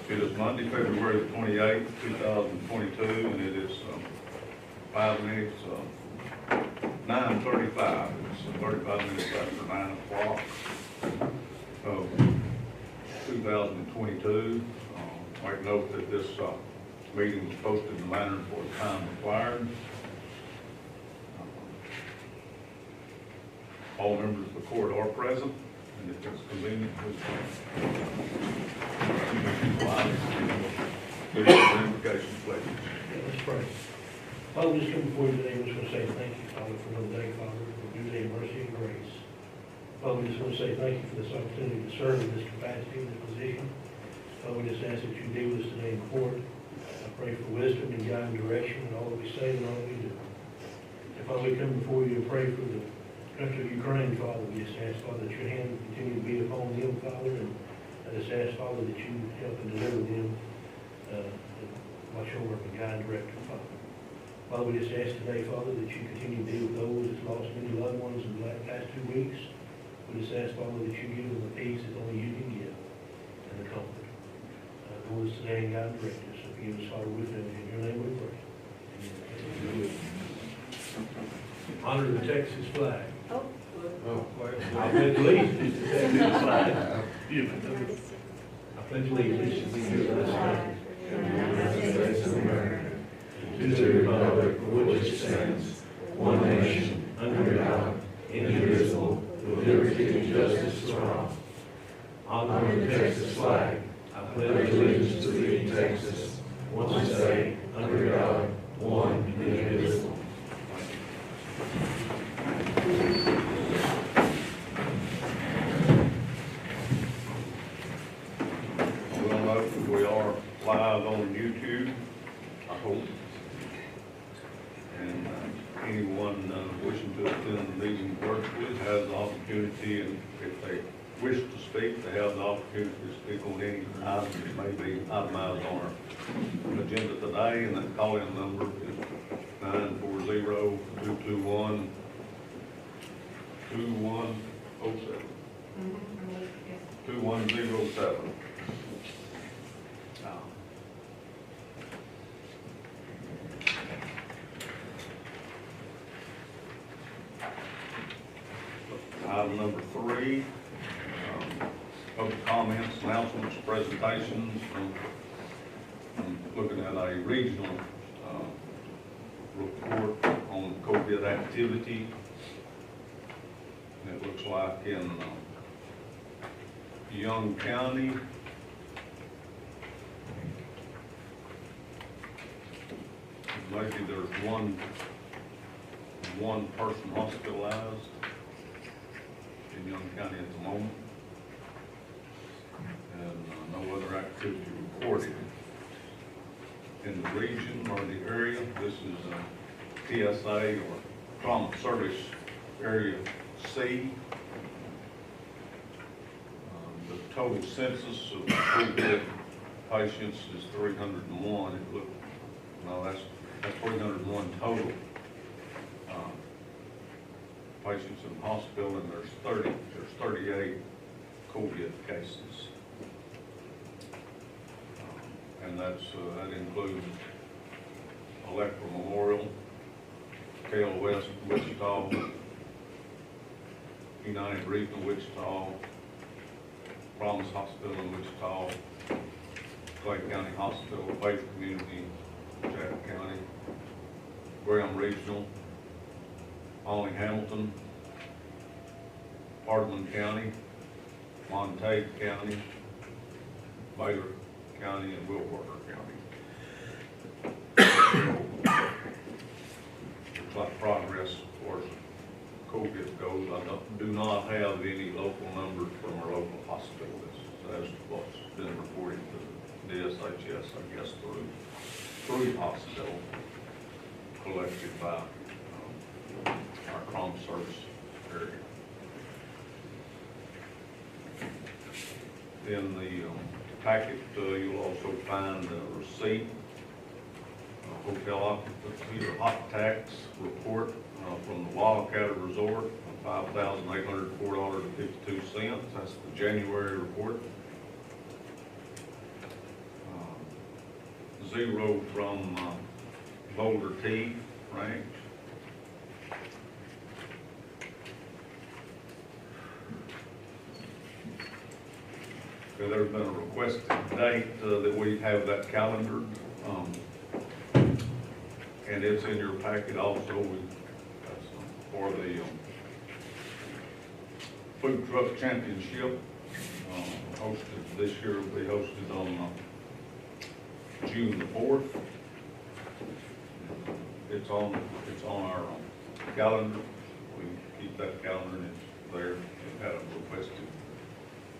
It is Monday, February the 28th, 2022, and it is 5 minutes, 9:35. It's 35 minutes after 9 o'clock of 2022. Make note that this meeting was posted in the manner for the time required. All members of the court are present, and if it's convenient, please do the invocation, please. Let's pray. Father, we just come before you today. We just want to say thank you, Father, for another day, Father, for your day, mercy, and grace. Father, we just want to say thank you for this opportunity to serve in this capacity, in this position. Father, we just ask that you be with us today in court. I pray for wisdom and guiding direction in all that we say and all that we do. And Father, we come before you and pray for the country of Ukraine, Father. We just ask, Father, that your hand continue to be upon them, Father, and I just ask, Father, that you help and deliver them, watch over and guide and direct them, Father. Father, we just ask today, Father, that you continue to be with those that's lost many loved ones in the past 2 weeks. We just ask, Father, that you give them the peace that only you can give and the comfort. Lord, us today and guide and direct us. So give us, Father, with them. In your name we pray. Amen. Honor the Texas flag. Oh. I pledge allegiance to the Texas flag. I pledge allegiance to the United States of America, to the republic for which it stands, one nation, under God, indivisible, with liberty and justice for all. Honor the Texas flag. I pledge allegiance to thee, Texas, one state, under God, one indivisible. We are live on YouTube, I hope. And anyone wishing to attend the meeting virtually has the opportunity, and if they wish to speak, they have the opportunity to speak on any item that may be itemized on our agenda today, and that call-in number is 940-221-2107. 2107. Item number 3, public comments, announcements, presentations. I'm looking at a regional report on COVID activity. And it looks like in Young County, maybe there's one person hospitalized in Young County at the moment, and no other activity reported in the region or the area. This is TSA or Trauma Service Area C. The total census of COVID patients is 301. It looked, no, that's 301 total patients in the hospital, and there's 38 COVID cases, and that includes Electra Memorial, Kale West Wichita, United Regional Wichita, Promise Hospital in Wichita, Clay County Hospital, Faith Community, Jack County, Graham Regional, Ollie Hamilton, Hardman County, Montague County, Baylor County, and Wilwater County. Looks like progress as far as COVID goes. I do not have any local numbers from our local hospital. That's what's been reported to the DSHS, I guess, through the hospital, collected by our Trauma Service area. In the packet, you'll also find a receipt, hotel occupancy or hot tax report from the Wildcat Resort of $5,804.52. That's the January report. 0 from Boulder T Ranch. Okay, there's been a requested date that we have that calendar, and it's in your packet also. That's for the Food Truck Championship, hosted this year, will be hosted on June the 4th. It's on our calendar. We keep that calendar and it's there. It had a requested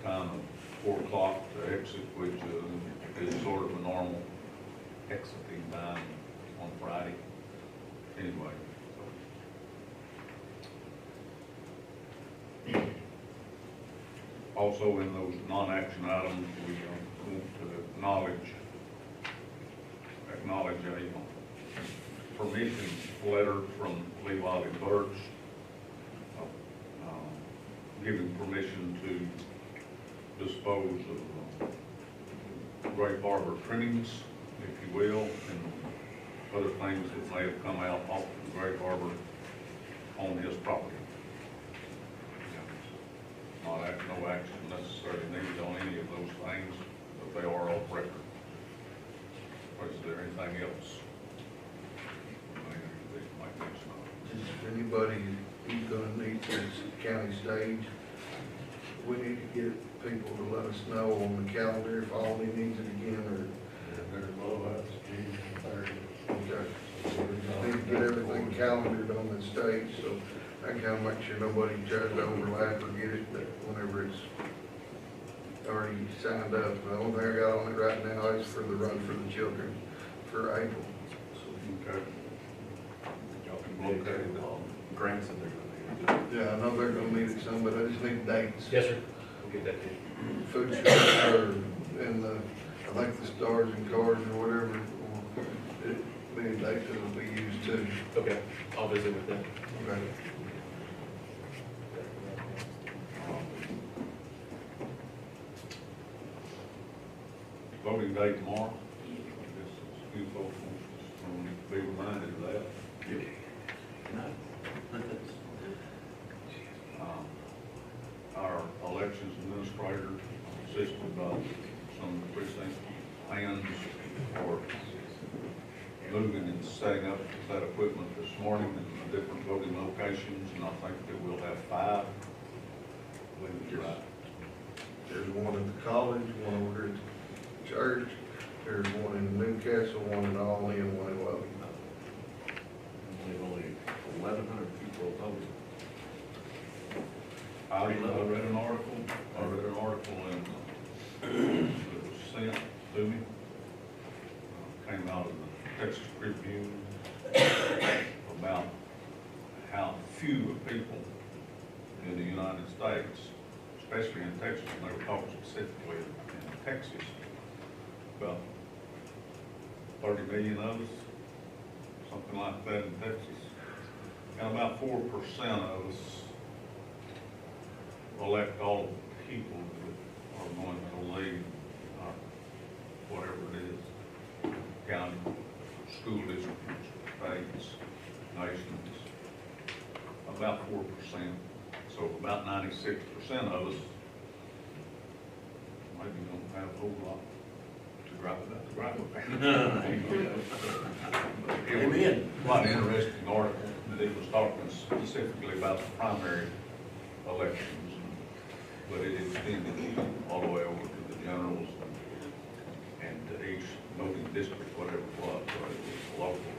time of 4 o'clock to exit, which is sort of a normal exiting time on Friday. Anyway. Also in those non-action items, we want to acknowledge a permission letter from Levi Birch, giving permission to dispose of Great Barber trimmings, if you will, and other things that may have come out off the Great Barber on his property. No action necessarily needed on any of those things, but they are off record. Is there anything else? Just anybody who's gonna need this county stage, we need to get people to let us know on the calendar if all he needs it again, or. There's blowouts, June 30th. Okay. We just need to get everything calendared on the stage, so I can kind of make sure nobody tries to overlap or get it, but whenever it's already signed up. The only thing I got on it right now is for the Run for the Children for April. Okay. Okay. Grants that they're gonna need. Yeah, I know they're gonna need it some, but I just need dates. Yes, sir. We'll get that to you. Food trucks or, and I think the stars and cars or whatever, it be a date that'll be used too. Okay, I'll visit with them. Okay. Voting day tomorrow. I guess a few folks want to be reminded of that. Our elections administrator assisted by some precinct plans for moving and setting up that equipment this morning in the different voting locations, and I think that we'll have 5. I believe it's right. There's one at the college, one over at the church, there's one in Newcastle, one in Alny, and one in Loving. Only 1,100 people voted. I read an article in, that was sent to me, came out of the Texas Tribune, about how few people in the United States, especially in Texas, and they were talking specifically in Texas, about 30 million of us, something like that in Texas, and about 4% of us elect all the people that are going to lead whatever it is, county, school districts, states, nations, about 4%. So about 96% of us maybe don't have a whole lot to gripe about. It was quite an interesting article that it was talking specifically about the primary elections, but it extended all the way over to the generals and to each voting district, whatever it was, whether it was local.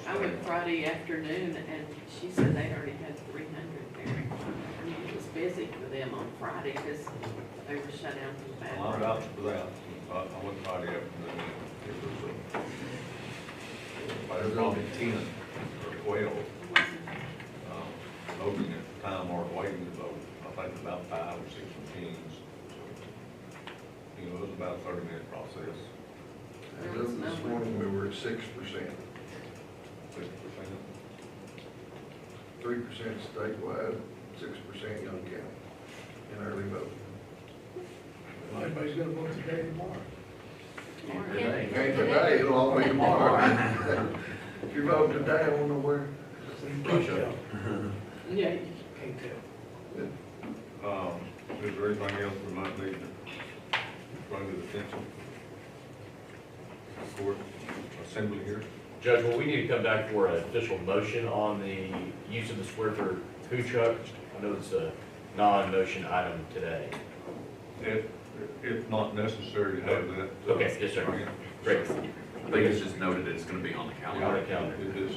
I went Friday afternoon and she said they already had 300 there. I mean, it was busy for them on Friday because they were shut down from the Well, I'm bad. out for that. I went Friday afternoon. It was probably 10 or 12 voting at the time or waiting to vote. I think about 5 or 6 machines. So, you know, it was about a 30-minute process. As of this morning, we were at 6%. 6%. 3% statewide, 6% Young County in early voting. Everybody's gonna vote today tomorrow. tomorrow. Ain't today, it'll all be tomorrow. If you vote today, I won't know where. Can't tell. Yeah. Can't tell. Is there anything else we might need to bring to the attention? Court, assembly here? Judge, will we need to come back for an official motion on the use of the square for food truck? I know it's a non-motion item today. If not necessary to have that. Okay, yes, sir. Great. I think it's just noted that it's gonna be on the calendar. On the calendar. It is,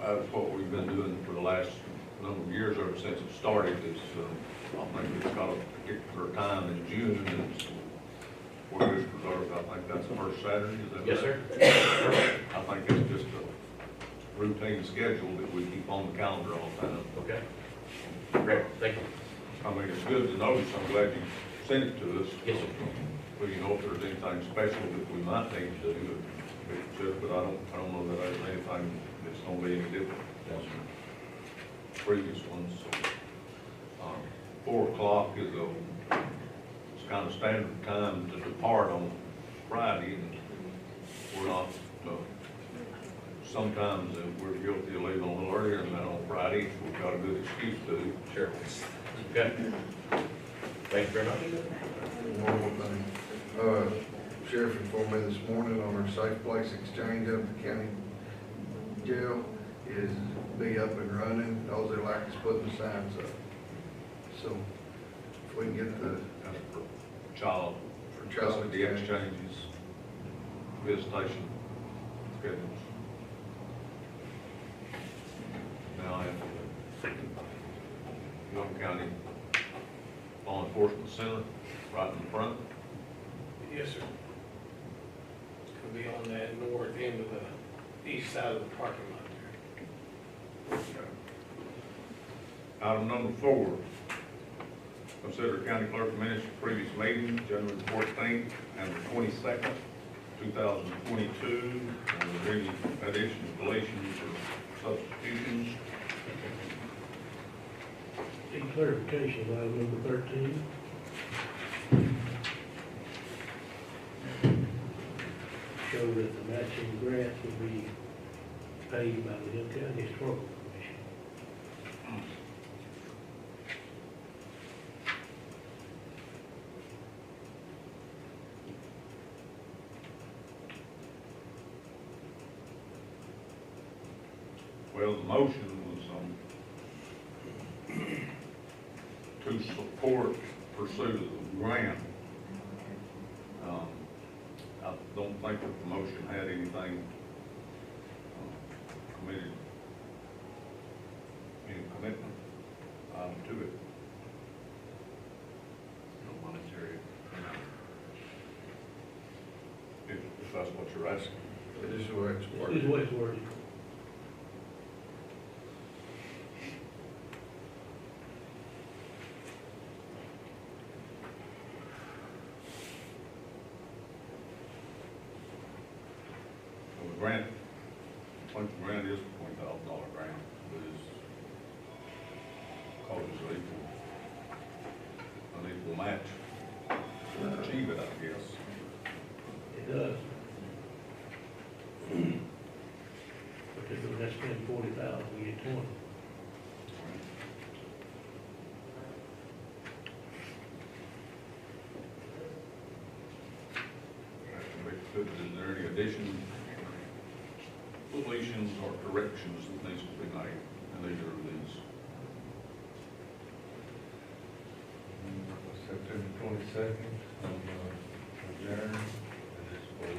that's what we've been doing for the last number of years, ever since it started, is, I think it's got a particular time in June, and it's, where it's reserved, I think that's the first Saturday, is that right? Yes, sir. I think it's just a routine schedule that we keep on the calendar all the time. Okay. Great, thank you. I mean, it's good to notice, I'm glad you sent it to us. Yes, sir. But you know, if there's anything special that we might need to do, but I don't know that there's anything that's gonna be any different than previous ones. So, 4 o'clock is it's kind of standard time to depart on Friday, and we're not, sometimes we're guilty of leaving a little earlier than that on Friday, if we've got a good excuse to. Sure. Okay. Thank you very much. One more thing. Sheriff informed me this morning on our safe place exchange up at the county jail is be up and running. All they like is putting the signs up. So if we can get the, For child custody exchanges, visitation schedules. Now, I have Young County Law Enforcement Center right in the front. Yes, sir. It's gonna be on that north end of the east side of the parking lot there. Item number 4, consider county clerk minutes of previous meeting, January 14th and the 22nd, 2022, and any additions, deletions, or substitutions. Any clarification, item number 13? Show that the matching grant will be paid by the Young County Historical Commission. Well, the motion was to support pursuit of the grant. I don't think that the motion had anything committed, any commitment to it. No monetary amount. If that's what you're asking. it is the way it's This worked. is what it's worded. So the grant, I think the grant is a $20,000 grant, but it's causes an equal match to achieve it, I guess. It does. But if we're gonna spend 40,000, we get 20. Is there any additions, deletions, or corrections that needs to be made in either of these? September 22nd, adjourned, and it's for,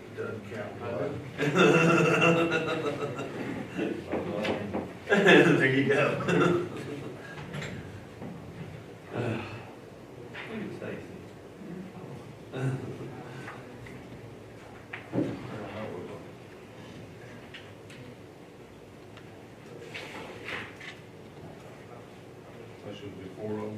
It doesn't count. There you go. That should be 4-0.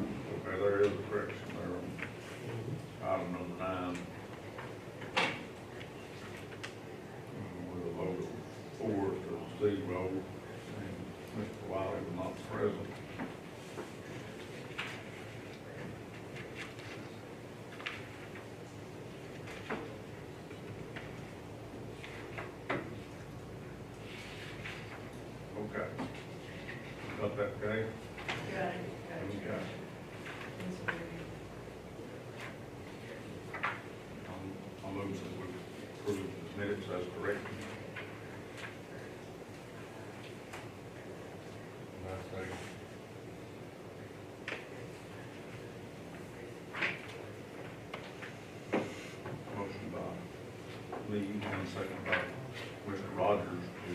Okay, there is a correction there. Item number 9, 0. And Mr. Wiley was not present. Okay. Got that, okay? Okay. I'll move that we approve the minutes as corrected. My second. Motion by Lee and second by Mr. Rogers to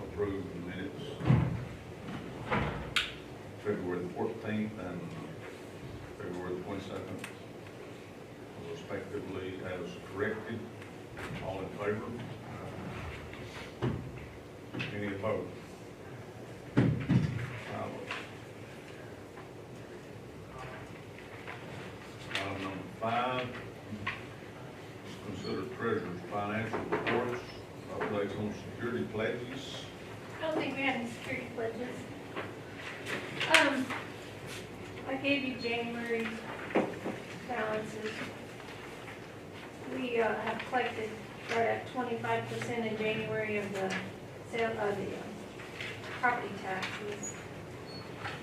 approve the minutes February the 14th and February the 22nd, respectively, as corrected. All in favor? Any opposed? Item number 5, consider treasurer's financial reports, updates on security pledges. I don't think we have any security pledges. I gave you January balances. We have collected right at 25% in January of the sale of the property taxes.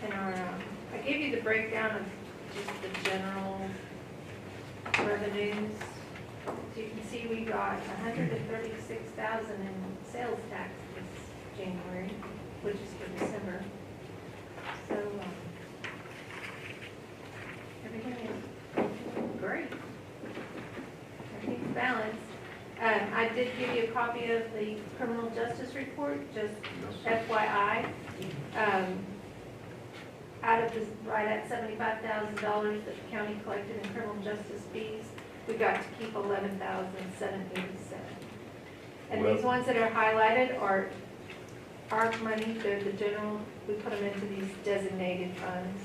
And I gave you the breakdown of just the general revenues. So you can see we got 136,000 in sales tax this January, which is for December. So everything is great. Everything's balanced. I did give you a copy of the criminal justice report, just FYI. Out of this, right at $75,000 that the county collected in criminal justice fees, we got to keep $11,787. And these ones that are highlighted are our money. They're the general. We put them into these designated funds,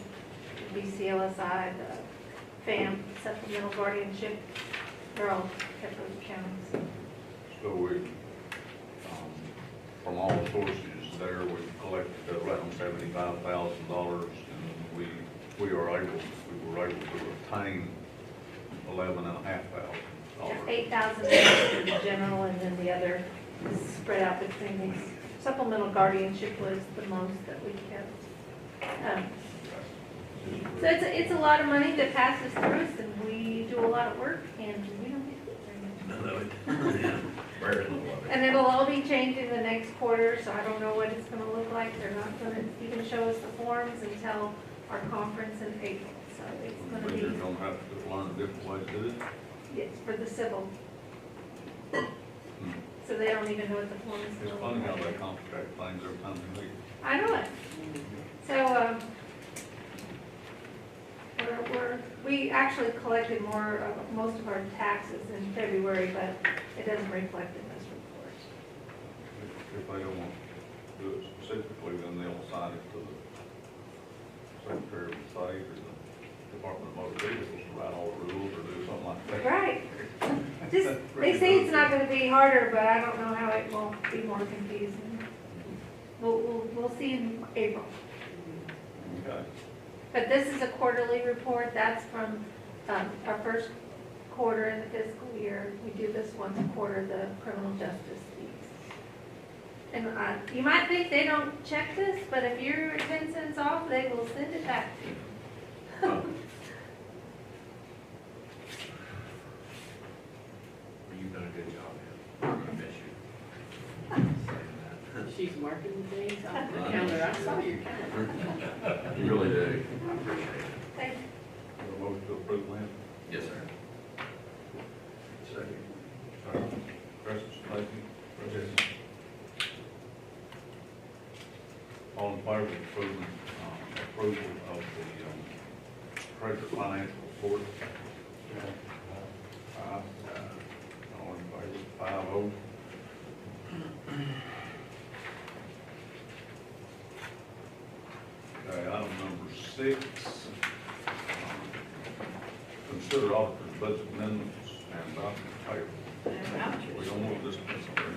BCLSI, the FAM, supplemental guardianship. They're all kept those accounts. So we, from all sources there, we collected right on $75,000, and we were able to obtain $11,500. $8,000 for the general, and then the other is spread out between these. Supplemental guardianship was the most that we kept. So it's a lot of money that passes through us, and we do a lot of work, and we don't get very much. None of it. Yeah, very little of it. And it'll all be changed in the next quarter, so I don't know what it's gonna look like. They're not gonna even show us the forms until our conference in April, so it's gonna But you're be, gonna have to learn different ways to do it. yes, for the civil. So they don't even know what the form is It's gonna funny look how they like. complicate things every time they meet. I know it. So, we actually collected most of our taxes in February, but it doesn't reflect in this report. If they don't want to do it specifically, then they'll assign it to the Secretary of State or the Department of Motor Vehicles to write all the rules or do something like that. Right. Just, they say it's not gonna be harder, but I don't know how it won't be more confusing. We'll see in April. Okay. But this is a quarterly report. That's from our first quarter in the fiscal year. We do this once a quarter, the criminal justice fees. And you might think they don't check this, but if you're 10 cents off, they will send it back to you. Well, you've done a good job, man. I miss you. Saying that. She's marking the days off the calendar. I saw your calendar. You really do. I appreciate it. Thank you. A motion to approve, Lynn? Yes, sir. Second. Preston, Lacy? All in favor of approving, approval of the treasurer financial report? Aye. All in favor, 5-0. Okay, item number 6. Consider auditor's budget amendments and document payable. We don't want this, we're just going to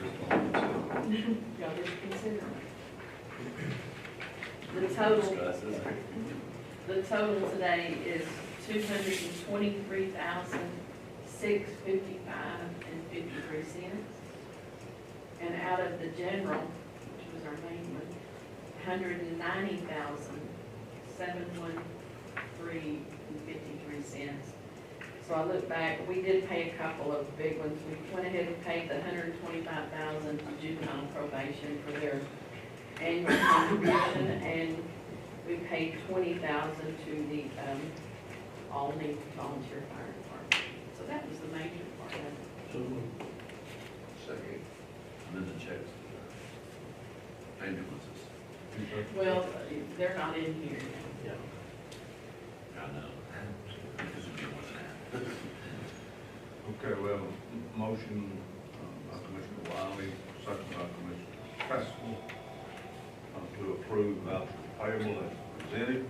consider. Y'all just consider it. The total, Discuss, isn't it? the total today is $223,655.53. And out of the general, which was our main one, $190,713.53. So I look back, we did pay a couple of big ones. We went ahead and paid the $125,000 to juvenile probation for their annual contribution, and we paid $20,000 to the Albany Volunteer Fire Department. So that was the major part of it. So moved. Second. And then the checks, ambulances. Well, they're not in here yet. I know. Because it'd be more than that. Okay, we have a motion by Commissioner Wiley, second by Commissioner Pascal, to approve voucher payable as presented.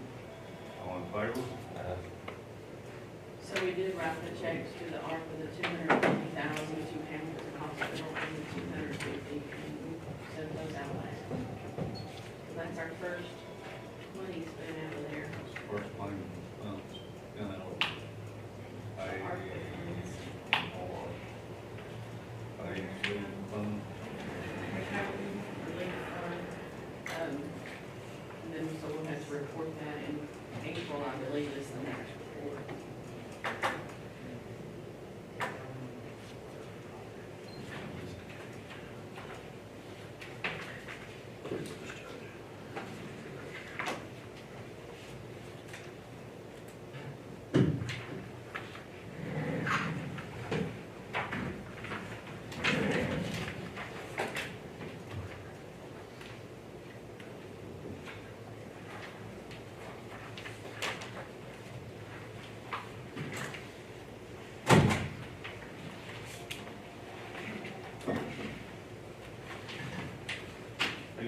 All in favor? So we did write the checks to the ARPA, the $250,000 to Hamilton Hospital, and the $250,000, and we sent those out last week. So that's our first money spent out of there. That's the first claim, in that order. ARPA funds. Recovery, relief fund. And then, so we'll have to report that in April, I believe, is the next report.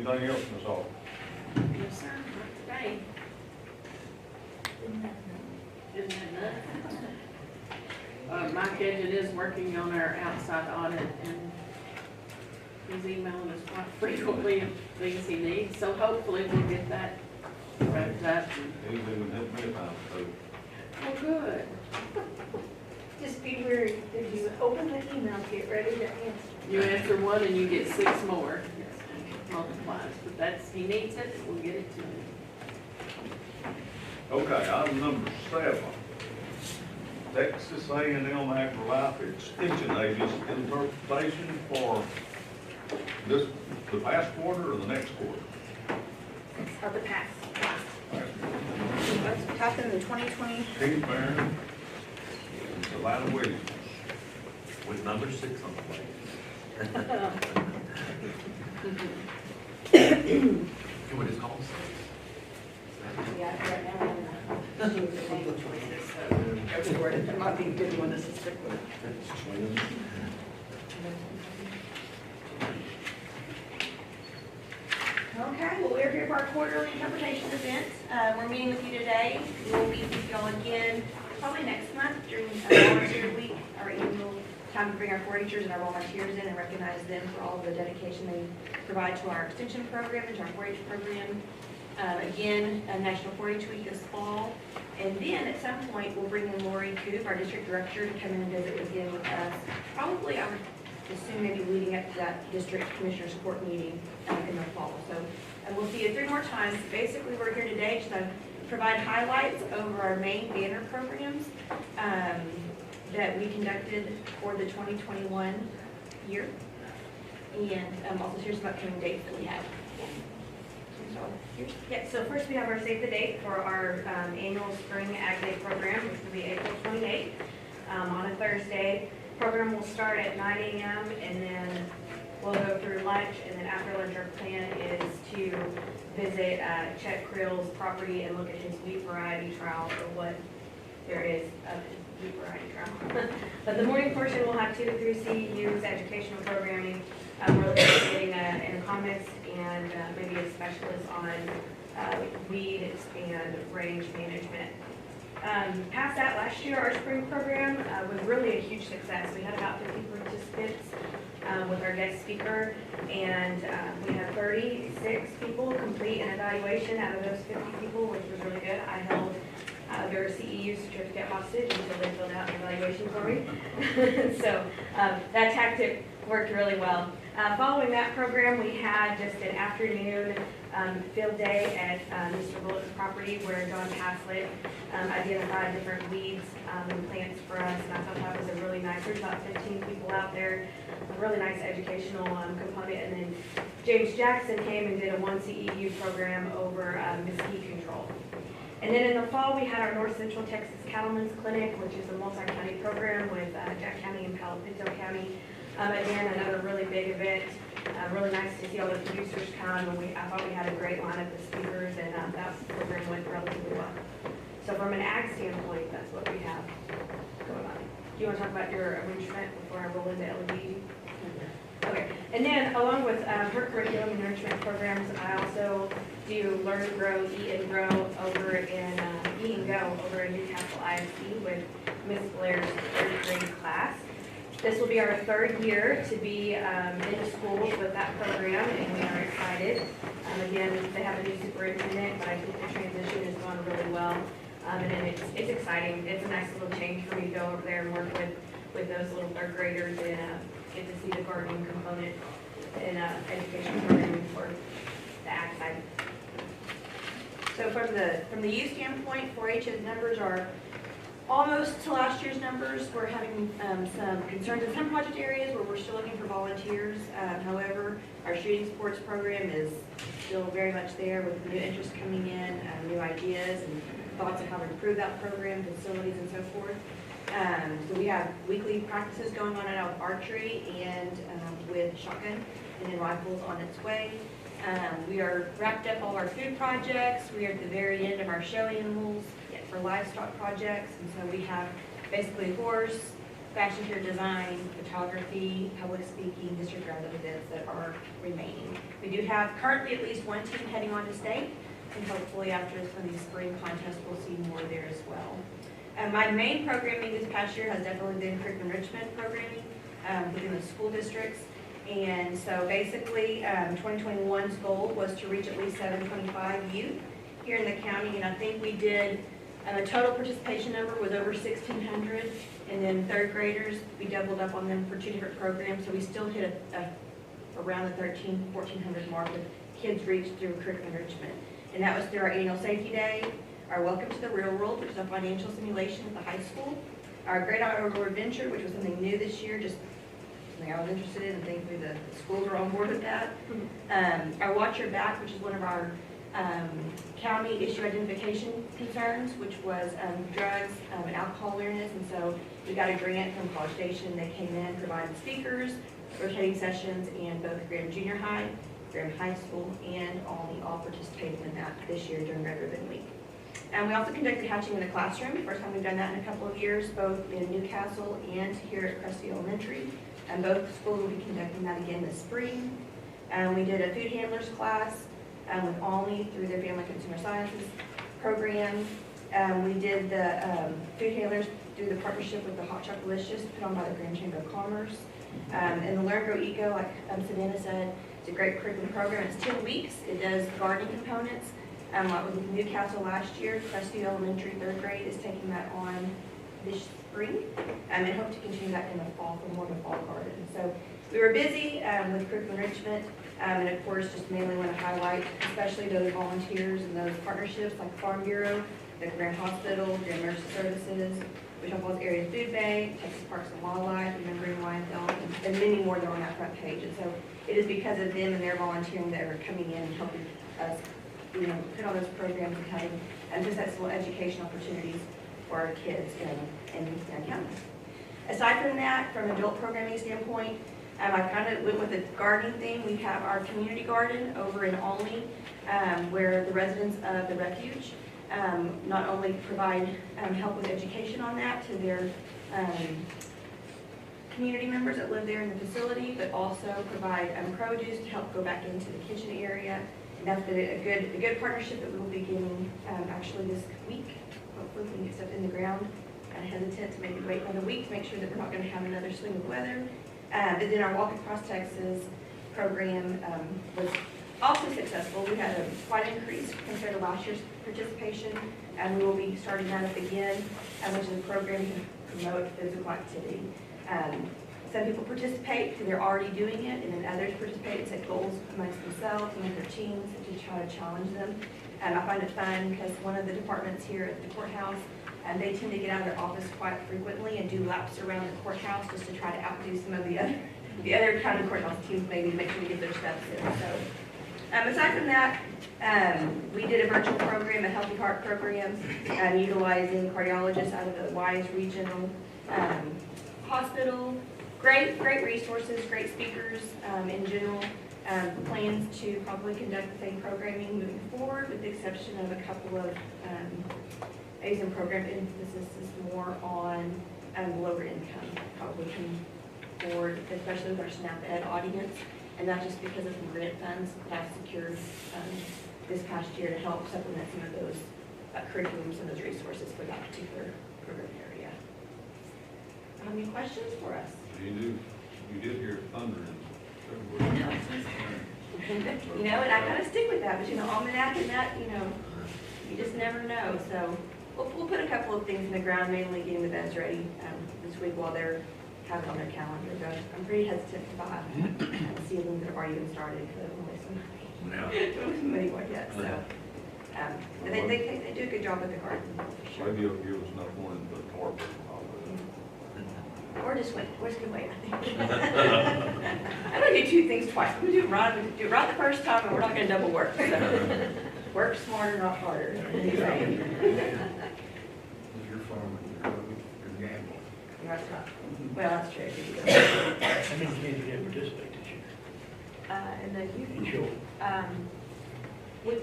Anything else, Ms. Aug? Yes, sir, not today. Isn't that nuts? Mike Edgett is working on our outside audit, and he's emailing us quite frequently of things he needs, so hopefully we'll get that wrapped up. He's even hit me about it, so. Oh, good. Just be wary, if you open the email, get ready to answer. You answer one and you get 6 more. Multiplies, but that's, he needs it, we'll get it to him. Okay, item number 7. Texas A&M Agri-Life Extension Agent's interpretation for this, the past quarter or the next quarter? Of the past. What's happened in 2020? Keith Barron and Savannah Williams. With number 6 on the plate. What is called? Yeah, right now, I'm in the choices, so go for it. It might be a good one to stick with. Okay, well, we're here for our quarterly interpretation event. We're meeting with you today. We'll be with y'all again probably next month during Volunteer Week, our annual time to bring our 4-Hers and our volunteers in and recognize them for all the dedication they provide to our extension program and to our 4-H program. Again, National 4-H Week this fall. And then at some point, we'll bring in Lori Coop, our district director, to come in and visit again with us. Probably, I would assume maybe leading up to that district commissioner support meeting in the fall. So we'll see you 3 more times. Basically, we're here today to provide highlights over our main banner programs that we conducted for the 2021 year, and also here's some upcoming dates that we have. Yeah, so first we have our Save the Date for our annual Spring Ag Day program, which will be April 28th on a Thursday. Program will start at 9 a.m. and then we'll go through lunch, and then after lunch our plan is to visit Chet Krill's property and look at his wheat variety trial, or what there is of his wheat variety trial. But the morning portion will have 2 to 3 CEUs, educational programming. We're looking at getting an economist and maybe a specialist on weed and range management. Past that, last year our spring program was really a huge success. We had about 50 participants with our guest speaker, and we had 36 people complete an evaluation out of those 50 people, which was really good. I held their CEU certificate hostage until they filled out an evaluation for me. So that tactic worked really well. Following that program, we had just an afternoon field day at Mr. Bullock's property where John Haslett identified different weeds and plants for us, and I thought that was a really nice, there's about 15 people out there, a really nice educational component. And then James Jackson came and did a 1 CEU program over mosquito control. And then in the fall, we had our North Central Texas Cattlemen's Clinic, which is a multi-county program with Jack County and Palo Pinto County. Again, another really big event. Really nice to see all the producers come, and I thought we had a great lineup of speakers, and that program went relatively well. So from an ag standpoint, that's what we have going on. Do you want to talk about your enrichment before I roll into LED? Okay, and then along with her curriculum and enrichment programs, I also do Learn, Grow, Eat, and Grow over in Eat and Go over in Newcastle ISD with Miss Blair's 3rd grade class. This will be our 3rd year to be in the schools with that program, and we are excited. Again, they have a new superintendent, but I think the transition has gone really well. And then it's exciting. It's a nice little change for me to go over there and work with those little 3rd graders and get to see the gardening component in education programming for the ag side. So from the youth standpoint, 4-H's numbers are almost to last year's numbers. We're having some concerns in some project areas where we're still looking for volunteers. However, our shooting sports program is still very much there with new interest coming in, new ideas and thoughts of how to improve that program, facilities and so forth. So we have weekly practices going on now with archery and with shotgun, and then rifles on its way. We are wrapped up all our food projects. We are at the very end of our show animals for livestock projects, and so we have basically horse, fashion care design, photography, public speaking, district roundup events that are remaining. We do have currently at least one team heading on to state, and hopefully after some of these spring contests, we'll see more there as well. My main programming this past year has definitely been curriculum enrichment programming within the school districts. And so basically, 2021's goal was to reach at least 725 youth here in the county, and I think we did. The total participation number was over 1,600, and then 3rd graders, we doubled up on them for 2 different programs, so we still hit around the 1,400 mark of kids reached through curriculum enrichment. And that was through our annual safety day, our Welcome to the Real World, which is a financial simulation at the high school, our Great Outdoor Adventure, which was something new this year, just something I was interested in, and thankfully the schools are on board with that. Our Watch Your Back, which is one of our county issue identification concerns, which was drugs and alcohol awareness, and so we got a grant from College Station. They came in, provided speakers, rotating sessions, and both Graham Junior High, Graham High School, and Alney all participated in that this year during Red Ribbon Week. And we also conducted hatching in the classroom, first time we've done that in a couple of years, both in Newcastle and here at Crestview Elementary, and both schools will be conducting that again this spring. We did a food handlers class with Alney through their Family Consumer Sciences program. We did the food handlers through the partnership with the Hot Chocolicious put on by the Grand Chamber of Commerce. And the Learn, Grow, Eco, like Savannah said, it's a great curriculum program. It's 10 weeks. It does gardening components. Like with Newcastle last year, Crestview Elementary 3rd grade is taking that on this spring, and hope to continue that in the fall for more of a fall garden. So we were busy with curriculum enrichment, and of course, just mainly want to highlight, especially those volunteers and those partnerships like Farm Bureau, the Grand Hospital, the Emergency Services, Wichita Falls Area Food Bank, Texas Parks and Wildlife, Remembering Wyandotte, and many more that are on that front page. And so it is because of them and their volunteering that are coming in and helping us, put all those programs and having just that little education opportunities for our kids in the county. Aside from that, from an adult programming standpoint, I kind of went with the gardening thing. We have our community garden over in Alney, where the residents of the refuge not only provide help with education on that to their community members that live there in the facility, but also provide produce to help go back into the kitchen area. And that's been a good partnership that we will be getting actually this week. Hopefully we can get stuff in the ground. Kind of hesitant to maybe wait another week to make sure that we're not going to have another swing of weather. And then our Walk Across Texas program was also successful. We had quite an increase compared to last year's participation, and we will be starting that up again, which is a program to promote physical activity. Some people participate because they're already doing it, and then others participate and set goals amongst themselves and with their teams and to try to challenge them. I find it fun because one of the departments here at the courthouse, they tend to get out of their office quite frequently and do laps around the courthouse just to try to outdo some of the other county courthouse teams, maybe to make sure they get their steps in. So, aside from that, we did a virtual program, a Healthy Heart program, utilizing cardiologists out of the Wise Regional Hospital. Great resources, great speakers in general. Plans to probably conduct the same programming moving forward, with the exception of a couple of ASIN program emphasis is more on lower income, probably come forward, especially with our SNAP Ed audience, and not just because of some grant funds that I've secured this past year to help supplement some of those curriculums and those resources for that particular program area. Any questions for us? You did hear thunder in You February. know, and I kind of stick with that, but almanac and that, you just never know. So we'll put a couple of things in the ground, mainly getting the beds ready this week while they're having it on their calendar. But I'm pretty hesitant to buy ceilings that have already been started because I don't waste some money quite yet. So they do a good job with the garden, for sure. Maybe you'll give us enough money to put a tarp on Or just wait, we're just gonna wait, I think. I don't do two things twice. We do it right the first time, and we're not gonna double work. So, work smarter, not harder. If you're farming, you're gambling. That's not, well, that's true. How many kids did participate this year? And then In you, short, with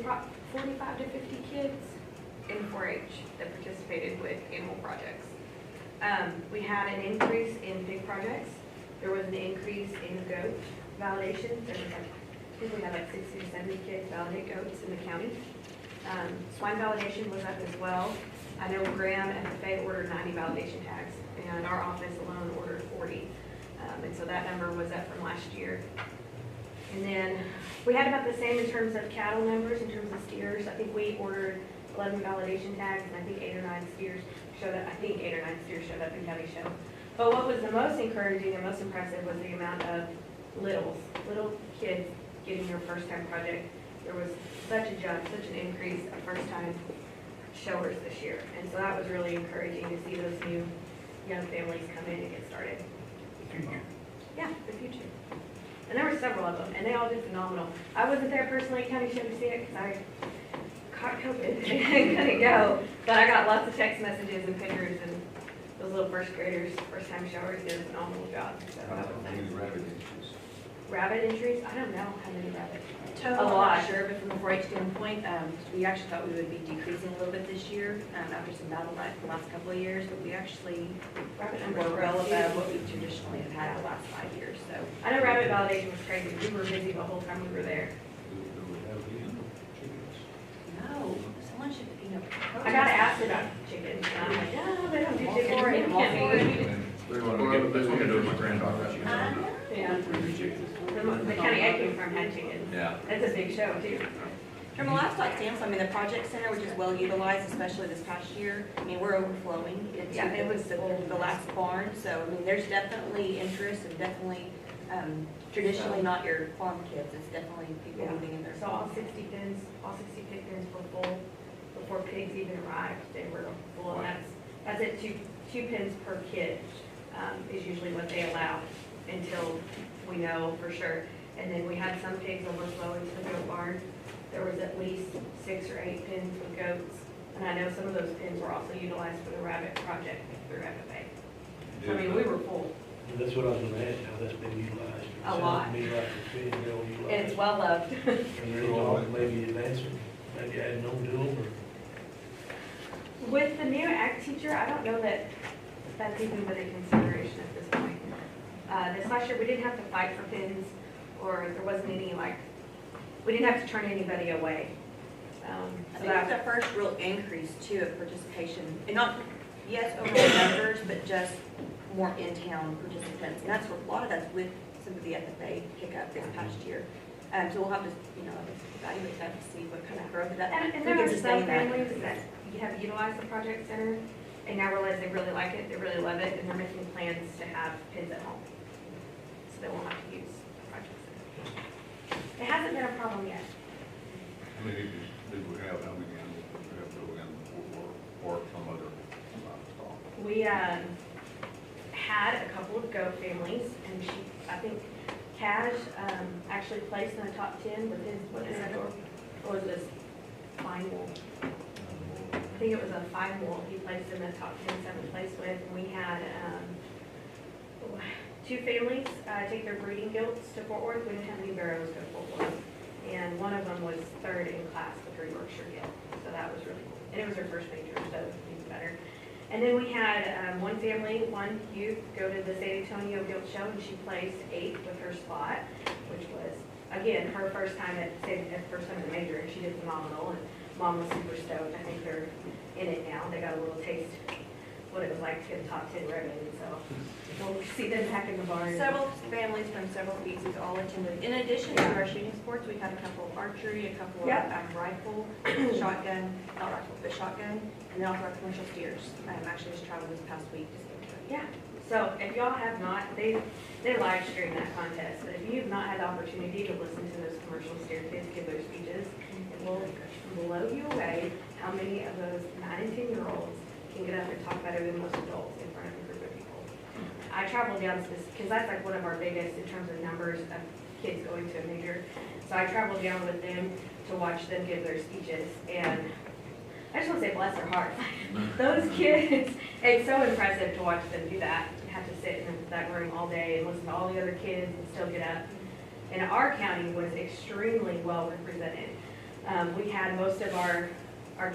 45 to 50 kids in 4-H that participated with animal projects. We had an increase in pig projects. There was an increase in goat validations. There was I think we had 60 to 70 kids validate goats in the county. Swine validation was up as well. I know Graham and FFA ordered 90 validation tags, and our office alone ordered 40. And so that number was up from last year. And then we had about the same in terms of cattle numbers, in terms of steers. I think we ordered 11 validation tags, and I think 8 or 9 steers showed up. I think 8 or 9 steers showed up in county show. But what was the most encouraging and most impressive was the amount of little kids getting their first time project. There was such a jump, such an increase of first time showers this year. And so that was really encouraging to see those new young families come in and get started. the future. Yeah, the future. And there were several of them, and they all did phenomenal. I wasn't there personally at county show to see it because I caught COVID and couldn't go, but I got lots of text messages and pictures, and those little first graders, first time showers did a phenomenal job. So that was nice. Rabbit entries? I don't know how many rabbits. Total, A I'm lot. not sure, but from a 4-H standpoint, we actually thought we would be decreasing a little bit this year after some battle back the last couple of years, but we actually Rabbit were numbers were well up. above what we traditionally have had the last 5 years, so. I know rabbit validation was crazy. We were busy the whole time we were there. Do we have any chickens? No, someone should, I got asked about chickens, and I'm like, no, they don't do chickens. For it, We can't for do it. it. That's what I'm gonna do with my granddaughter. Yeah. The county I came from had chickens. Yeah. It's a big show too. From a livestock standpoint, the project center, which is well utilized, especially this past year, we're overflowing. It was the last barn, so, there's definitely interest and definitely, traditionally not your farm kids, it's definitely people Yeah. moving in there. So all 60 pig pens were full before pigs even arrived. They were full, and that's it, two pens per kid is usually what they allow until we know for sure. And then we had some pigs overflow into the goat barn. There was at least 6 or 8 pens with goats. And I know some of those pens were also utilized for the rabbit project through FFA. So, we were full. And that's what I was gonna ask, how that's been utilized. It A sounds lot. to me like it's been well utilized. And it's well loved. And there's talk maybe advancing, maybe adding on to them, or With the new ag teacher, I don't know that that's even been a consideration at this point. This last year, we didn't have to fight for pins, or there wasn't any, we didn't have to turn anybody away. I So think it's that, the first real increase too of participation, and not, yes, overall numbers, but just more in-town participants. And that's, a lot of that's with some of the FFA pickup this past year. So we'll have to, evaluate that to see what kind of growth that. And there are some families that have utilized the project center and now realize they really like it, they really love it, and they're making plans to have kids at home. So they won't have to use the project center. It hasn't been a problem yet. I mean, did we have, how many animals did we have to go in or some other livestock? We had a couple of goat families, and I think Cash actually placed in the top 10 with his, what was this, fine wool? I think it was a fine wool he placed in the top 10, 7th place with. And we had 2 families take their breeding gilts to Fort Worth. We didn't have any barrows go to Fort Worth. And one of them was 3rd in class with her Yorkshire gilt. So that was really cool. And it was her first major, so even better. And then we had one family, one youth, go to the San Antonio Gilt Show, and she placed 8th with her spot, which was, again, her first time at the major, and she did phenomenal, and Mom was super stoked. I think they're in it now. They got a little taste what it was like to get a top 10 ribbon, so we'll see them back in the barn. Several families from several species all attended. In addition to our shooting sports, we had a couple of archery, a couple of rifle, shotgun, not rifle, but shotgun, and then also our commercial steers. Actually just traveled this past week to see. Yeah. So if y'all have not, they live stream that contest, but if you have not had the opportunity to listen to those commercial steer kids give their speeches, it will blow you away how many of those 9 and 10-year-olds can get up and talk better than most adults in front of a group of people. I traveled down to this, because that's like one of our biggest in terms of numbers of kids going to a major. So I traveled down with them to watch them give their speeches, and I just want to say bless their hearts. Those kids, it's so impressive to watch them do that. You have to sit in that room all day and listen to all the other kids and still get up. And our county was extremely well represented. We had most of our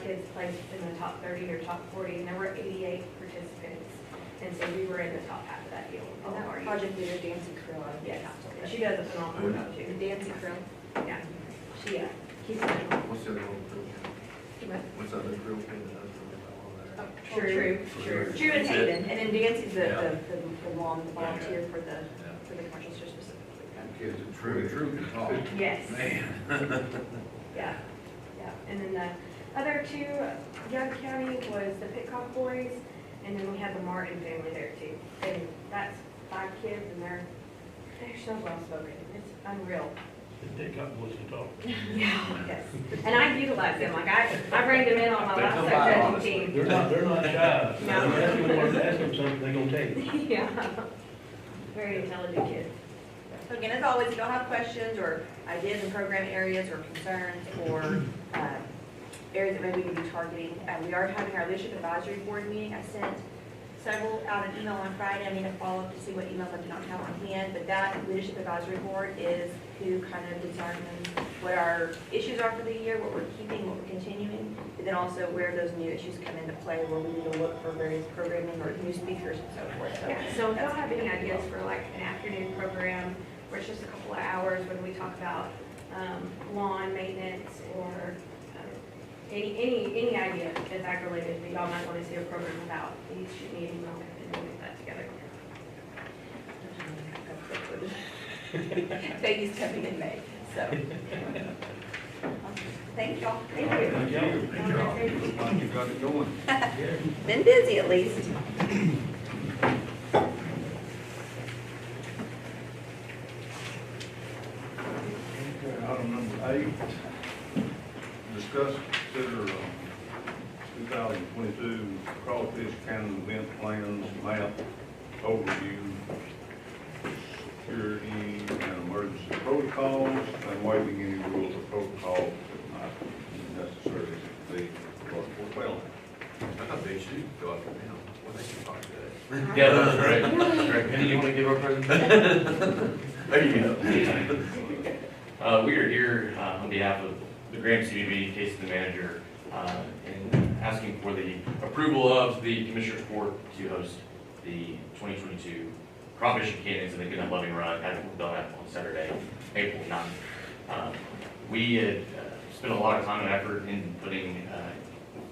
kids placed in the top 30 or top 40, and there were 88 participants. And so we were in the top half of that deal. And that project leader, Dancy Krill, out of the Yes, council. she does a phenomenal job too. Dancy Krill. Yeah, she keeps it. What's the other one? What's the other group that does all that? True. True and Hayden, and then Dancy's the mom, the volunteer for the commercial store specifically. Kids are True can talk. Yes. Man. Yeah. And then the other 2, Young County was the Pitcock boys, and then we had the Martin family there too. And that's 5 kids, and they're so well spoken. It's unreal. They got boys to talk. Yeah. Yes. And I utilize them. Like I bring them in on my They last come by judging honestly. team. They're not shy. No. Ask them something, they're gonna tell you. Yeah. Very intelligent kids. So again, as always, if y'all have questions or ideas in program areas or concerns or areas that maybe we could be targeting, we are having our leadership advisory board meeting. I sent several out an email on Friday. I need to follow up to see what emails I did not have on hand, but that leadership advisory board is who kind of determines what our issues are for the year, what we're keeping, what we're continuing, and then also where those new issues come into play, where we need to look for various programming or new speakers and so forth. Yeah, so if y'all have any ideas for like an afternoon program where it's just a couple of hours when we talk about lawn maintenance or any idea that's ag related that y'all might want to see a program about, please shoot me an email and we'll get that together. Baby's coming in May, so. Thank y'all. Thank you. Thank you. Good job. Looks like you got it going. Been busy at least. Okay, item number 8, discuss, consider 2022 crawfish cannon event plans, map, overview, security and emergency protocols, and waiving any rules or protocols that might be necessary to be well. I thought they should go up and down. What they can talk today. Yeah, that's right. That's right. Penny, you want to give our presentation? There you go. We are here on behalf of the Graham CBB, case of the manager, and asking for the approval of the Commissioner's Court to host the 2022 crawfish and cannons in the Good Loving Run at Belknap on Saturday, April 9th. We had spent a lot of time and effort in putting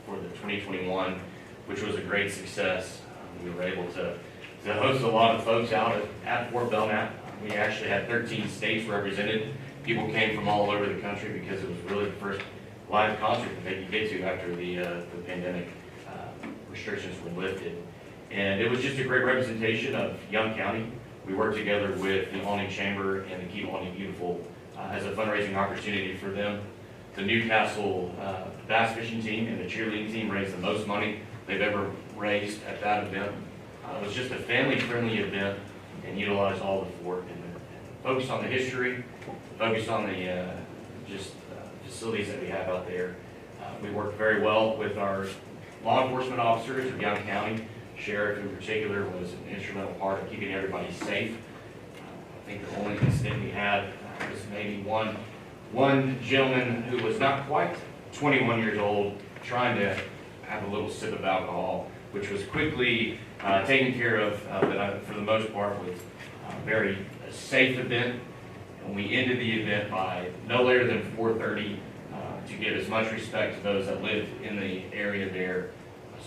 for the 2021, which was a great success. We were able to to host a lot of folks out at Fort Belknap. We actually had 13 states represented. People came from all over the country because it was really the first live concert that they could get to after the pandemic restrictions were lifted. And it was just a great representation of Young County. We worked together with the Alney Chamber and the Keep Alney Beautiful as a fundraising opportunity for them. The Newcastle bass fishing team and the cheerleading team raised the most money they've ever raised at that event. It was just a family-friendly event and utilized all the fort and focused on the history, focused on the facilities that we have out there. We worked very well with our law enforcement officers of Young County. Sheriff in particular was an instrumental part of keeping everybody safe. I think the only incident we had was maybe one gentleman who was not quite 21 years old trying to have a little sip of alcohol, which was quickly taken care of, but for the most part was a very safe event. And we ended the event by no later than 4:30 to give as much respect to those that live in the area there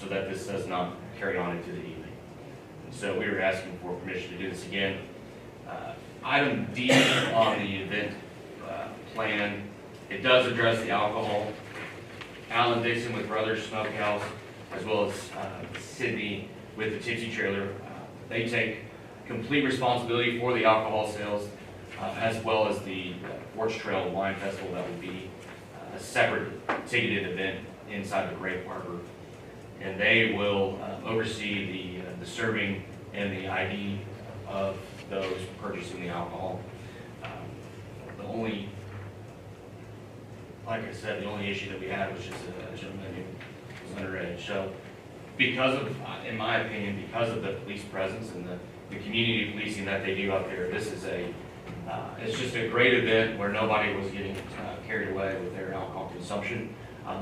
so that this does not carry on into the evening. And so we were asking for permission to do this again. Item D on the event plan, it does address the alcohol. Alan Dixon with Brothers Smokehouse, as well as Sydney with the Tipsy Trailer, they take complete responsibility for the alcohol sales, as well as the Forge Trail Wine Festival. That will be a separate ticketed event inside the Great Harbor. And they will oversee the serving and the ID of those purchasing the alcohol. The only, like I said, the only issue that we had was just a gentleman who was underage. So because of, in my opinion, because of the police presence and the community policing that they do out there, this is it's just a great event where nobody was getting carried away with their alcohol consumption.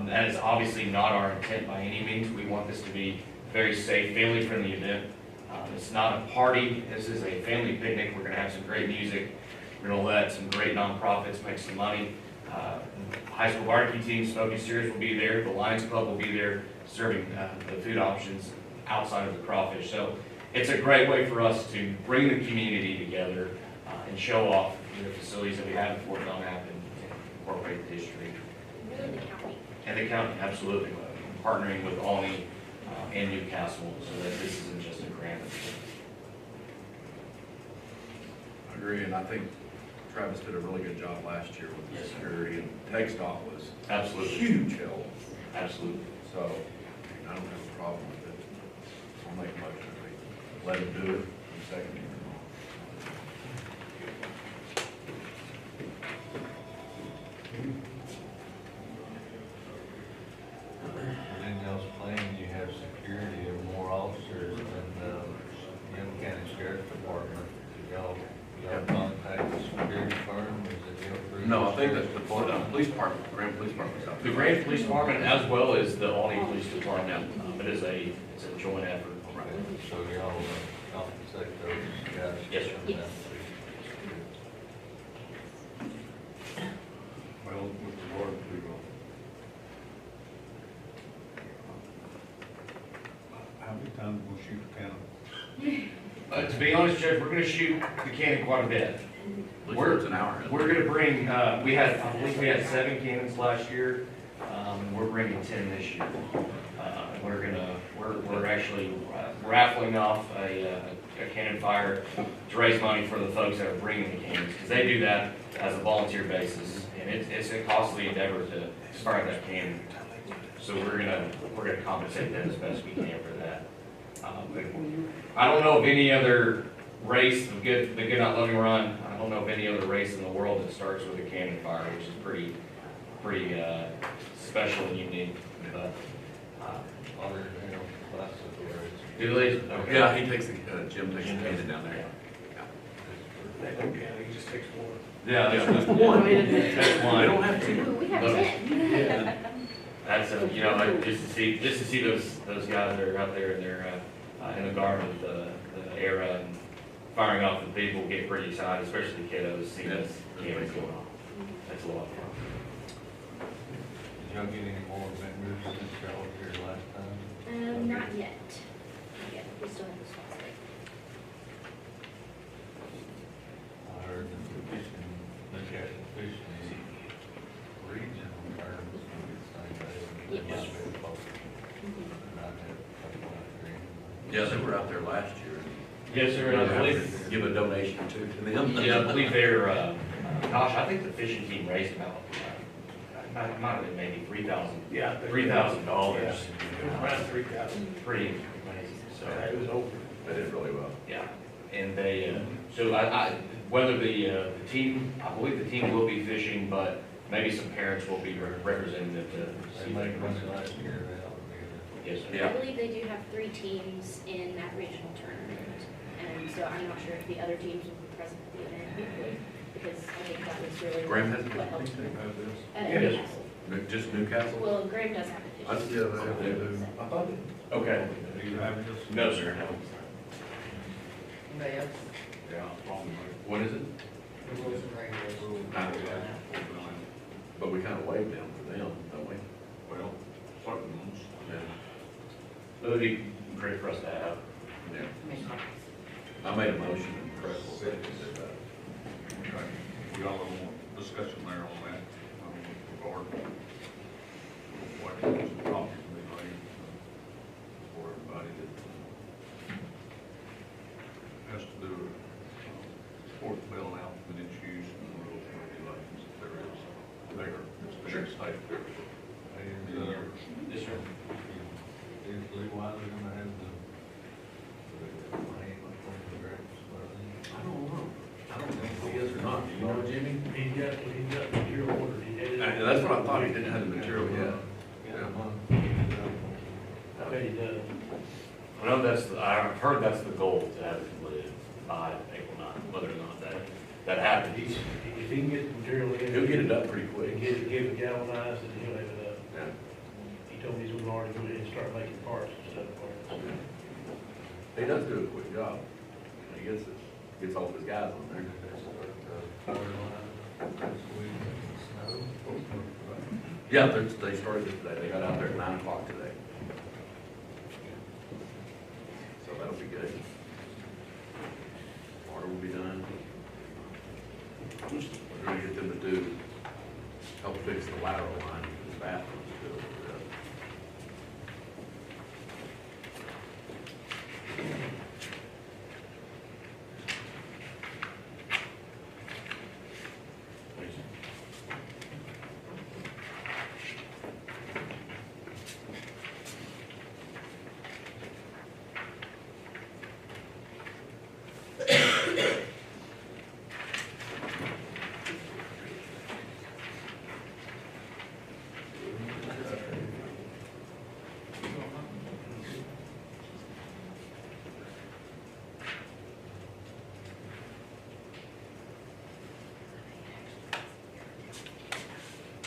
That is obviously not our intent by any means. We want this to be a very safe, family-friendly event. It's not a party. This is a family picnic. We're going to have some great music. We're going to let some great nonprofits make some money. High school barbecue team, Smoky Sears will be there. The Lions Club will be there serving the food options outside of the crawfish. So it's a great way for us to bring the community together and show off the facilities that we have in Fort Belknap and incorporate the history. Really the county. And the county, absolutely. Partnering with Alney and Newcastle so that this isn't just a grant. I agree, and I think Travis did a really good job last year with the Yes, sir. security, and TechStop was Absolutely. huge help. Absolutely. So, I don't have a problem with it. I'll make a motion, we let him do it, and second. Anything else planned? You have security and more officers than Young County Sheriff's Department. Y'all contact the security firm? Is it your group? No, I think that's the police department, Grand Police Department's out The there. Grand Police Department as well as the Alney Police Department, it's a joint effort. So y'all compensate those guys? Yes, sir. Yes. Well, with regard to, how many times will shoot a cannon? To be honest, Judge, we're going to shoot the cannon quite a bit. At least it's an hour. We're going to bring, I believe we had 7 cannons last year. We're bringing 10 this year. We're actually raffling off a cannon fire to raise money for the folks that are bringing the cannons, because they do that as a volunteer basis, and it's a costly endeavor to fire that cannon. So we're gonna compensate them as best we can for that. I don't know of any other race, the Good Not Loving Run, I don't know of any other race in the world that starts with a cannon fire, which is pretty special and unique. But do they? Okay. Yeah, he takes the, Jim takes the cannon down there. Okay, he just takes one. Yeah, Yeah. that's One. That's one. We don't have to. Ooh, we have Look. 10. That's like, just to see those guys that are out there and they're in the garb of the era and firing off the people, get pretty excited, especially the kiddos, seeing those cannons going off. That's a lot of fun. Did y'all get any more vendors since y'all were here last time? Not yet. Not yet. We still have this one. Yes, they were out there last year. Yes, sir, and I believe, Give a donation to them. yeah, I believe they're, gosh, I think the fishing team raised about, might have been maybe $3,000. Yeah. $3,000. It was around 3,000. Pretty amazing, so. It was over. They did really well. Yeah, and they, so whether the team, I believe the team will be fishing, but maybe some parents will be represented at the. They made money last year, they ought to be Yes, sir. Yeah. I believe they do have 3 teams in that regional tournament. And so I'm not sure if the other teams will be present at the event, hopefully, because I think that was really Graham has what helped. Yes. Newcastle. Just Newcastle? Well, Graham does have a I- fish. Yeah, they do. I thought it. Okay, Do you have this? no, sir, no. Anybody else? Yeah, probably. What is it? But we kind of waived them for them, don't we? Well, certain ones. Yeah. That would be great for us to have. Yeah. I made a motion and Craig will second it. Okay, we got a little more discussion there on that, regard what was the topic to be made for everybody that has to do with sport billing out and its use and the rules and regulations that there is there. It's been Sure. stated there for many years. Yes, sir. Is Blue Wilder gonna have the rain on the grapes? I don't know. I don't know if he is or not. Do you know, Jimmy? He's got material ordered. He did it. That's what I thought. He didn't have the material yet. I bet he does. I know I've heard that's the goal, to have it completed by April 9th, whether or not that happens. If he can get the material in. He'll get it up pretty quick. And get it galvanized, and he'll have it up. Yeah. He told me he's gonna already go ahead and start making parts and stuff for it. He does do a quick job. He gets all of his guys on there. Yeah, they started it today. They got out there at 9 o'clock today. So that'll be good. Water will be done. We're gonna get them to help fix the lateral line in the bathrooms too.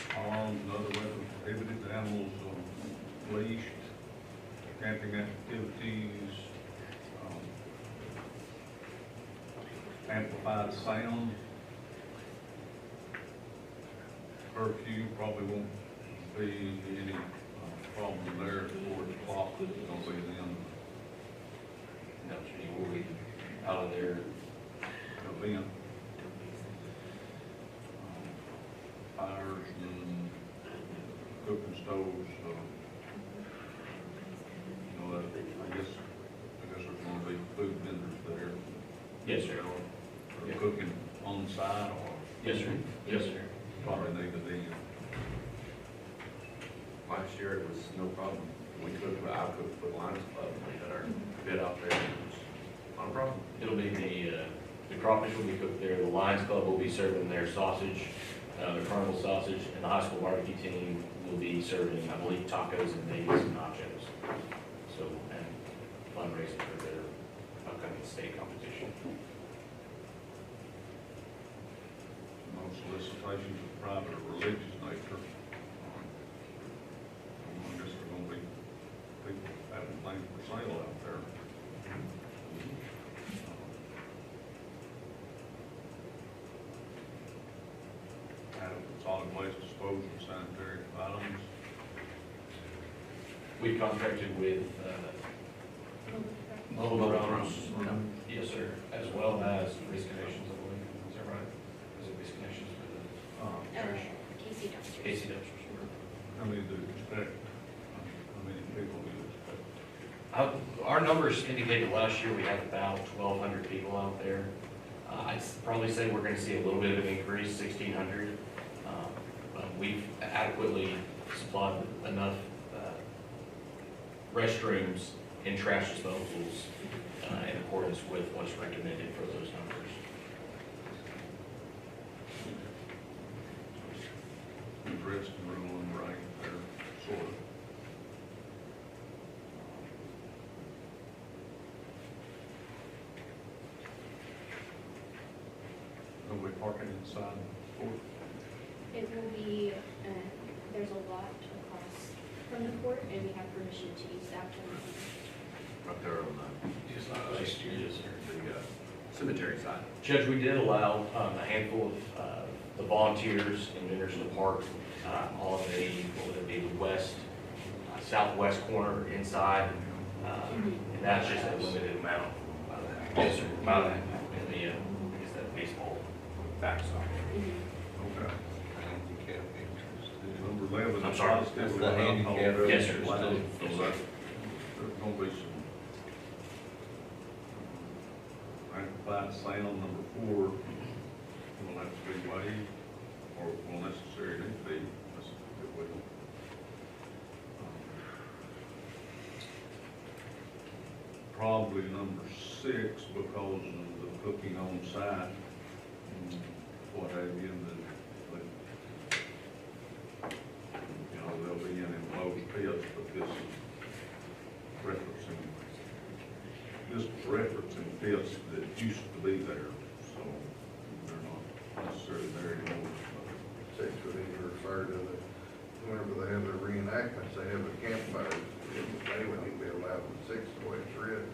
Firearms and other weapons prohibited, animals leashed, camping activities, amplified sound. Curfew probably won't be any problem there at 4 o'clock, it's gonna be then No, you will be out of there. event. Fires and cooking stoves, that, I guess there's gonna be food vendors there. Yes, sir. Or cooking on site or Yes, sir. Yes, sir. probably need to be. Last year it was no problem. I cooked with Lions Club, we had our bid out there. It was not a problem. It'll be the crawfish will be cooked there, the Lions Club will be serving their sausage, the carnival sausage, and the high school barbecue team will be serving, I believe, tacos and maybe some nachos. So, and fundraising for their upcoming state competition. No solicitations of private or religious nature. I guess there are gonna be people having things for sale out there. Adequate solid waste disposal, sanitary items. We contracted with, Mobile drones. drones. Yes, sir, as well as Risk Connections, I believe, is that right? Is it Risk Connections for the trash? Casey dumpsters. Casey dumpsters? How many do you expect? How many people do you expect? Our our numbers indicated last year we had about 1,200 people out there. I'd probably say we're gonna see a little bit of an increase, 1,600. But we've adequately supplied enough restrooms and trash disposals in accordance with what's recommended for those numbers. Dressed and ruling right there, sort of. Nobody parking inside the court? It will be, there's a lot across from the court, and we have permission to use that one. Right there on the, Just like last year. Yes, sir. the cemetery side. Judge, we did allow a handful of the volunteers and vendors in the park on the, what would it be, the west, southwest corner inside. And that's just a limited amount. Yes, sir. About that, in the, is that baseball backstop. Okay. Handicap interest. Number 11. I'm sorry. Positive That's the alcohol handicap. beverage Yes, sir. license. Yes, So sir. there's gonna be some amplified sound. Number 4 will have to be waived, or will necessarily need to be, unless it will. Probably number 6, because of the cooking on site, and what have you, and they'll be in enclosed pits, but this is referencing pits that used to be there, so they're not necessarily there anymore. 6 would even refer to the, whenever they have their reenactments, they have a campfire. They wouldn't even be allowed in 6 the way it's written.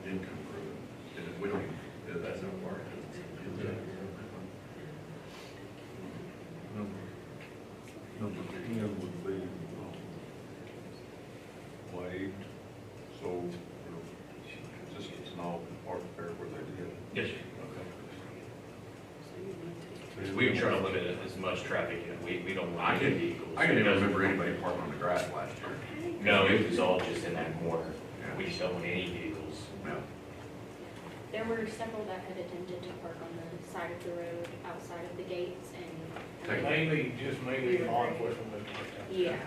Didn't come through. We don't even, that's not part of it. Number 10 would be waived, so just it's an open park there where they did. Yes, sir. Okay. We try to limit as much traffic, we don't I want can, vehicles. I can even remember anybody parking on the grass last year. No, it was all just in that corner. Yeah. We just don't want any vehicles. Yeah. There were several that had attempted to park on the side of the road, outside of the gates, and. Mainly law enforcement. Yeah,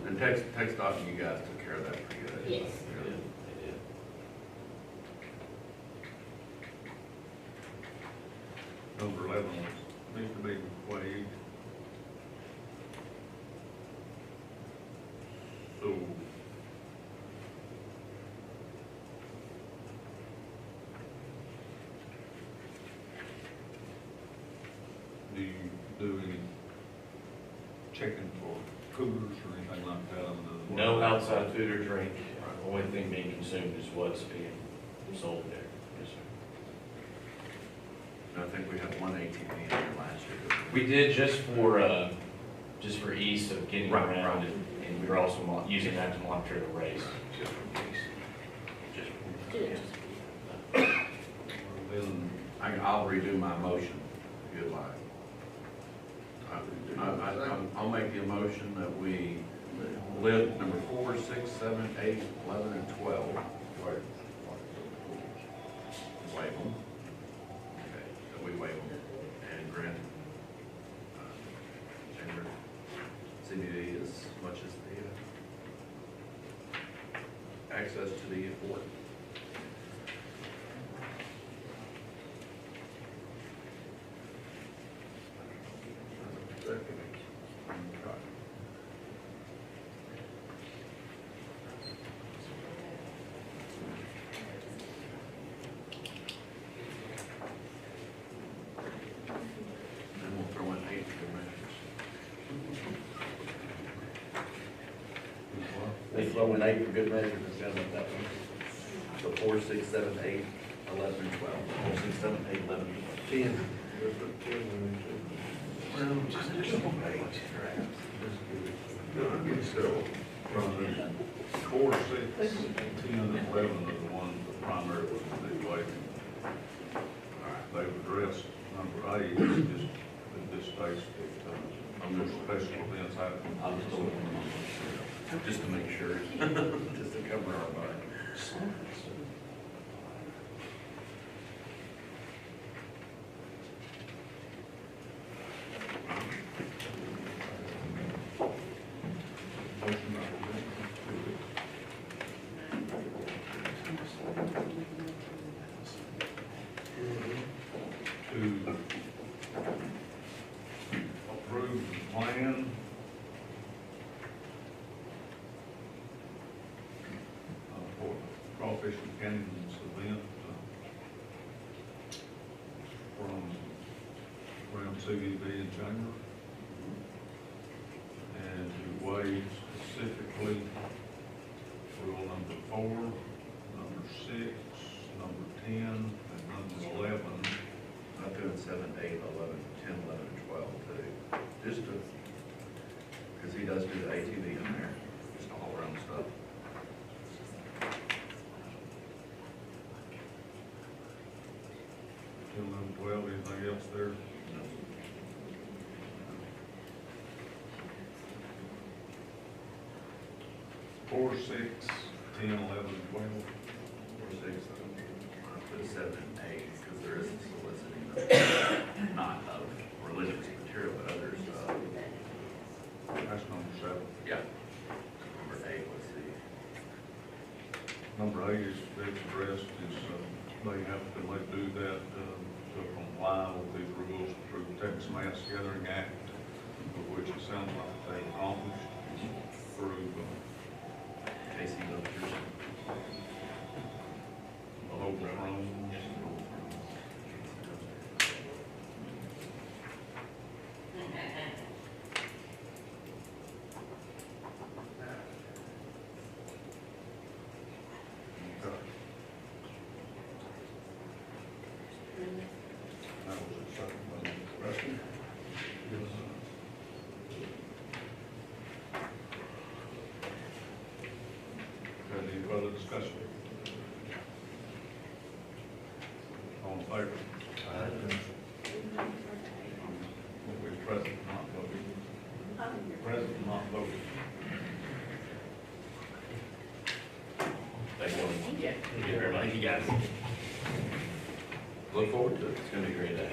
And text dot, you guys took care of that pretty good. yes. Yeah. Number 11 needs to be waived. So. Do you do any checking for coolers or anything like that? No outside food or drink, the only thing being consumed is what's being sold there. Yes, sir. I think we had one ATV in there last year. We did just for ease of getting Right, around right. it, and we were also using that to monitor the race. Just in case. Just Then I'll redo my motion, if you'd like. I'll make the motion that we live number 4, 6, 7, 8, 11, and 12. Waive them. Okay, so we waive them and grant Chamber CBD as much as the access to the airport. Second. Then we'll throw in 8 for measures. They throw in 8 for good measure, it sounds like that one. So 4, 6, 7, 8, 11, and 12. 4, 6, 7, 8, 11, and 12. 10. We'll put 10 in there. Well, just a little bit. So, 4, 6, 10, and 11 are the ones that primarily would be waived. They've addressed number 8, it's just, it just states that, On this special events happen. I'll just hold it, just to make sure, just to cover our butt. Motion by to approve the plan for Crawfish and Canyons event from around CVB in January. And to waive specifically rule number 4, number 6, number 10, and number 11. I'm doing 7, 8, 11, 10, 11, and 12 too. Just to, because he does do the ATV in there, just all around stuff. Till number 12, anything else there? Four, 6, 10, 11, 12. 4, 6, I put 7 and 8, because there is soliciting of, not of religious material, but others, That's number 7. yeah. Number 8 was the, Number 8 is, that's addressed is, they have to, when they do that, to comply with these rules through the Texas Mass Gathering Act, of which it sounds like they accomplished through Casey Milters. the local room. That was a second one. Rusty? Any further discussion? All in favor? We're present, not voting. Present, not voting. Thank you. Yeah. Thank you very much. Thank you, guys. Look forward to it. It's gonna be a great day.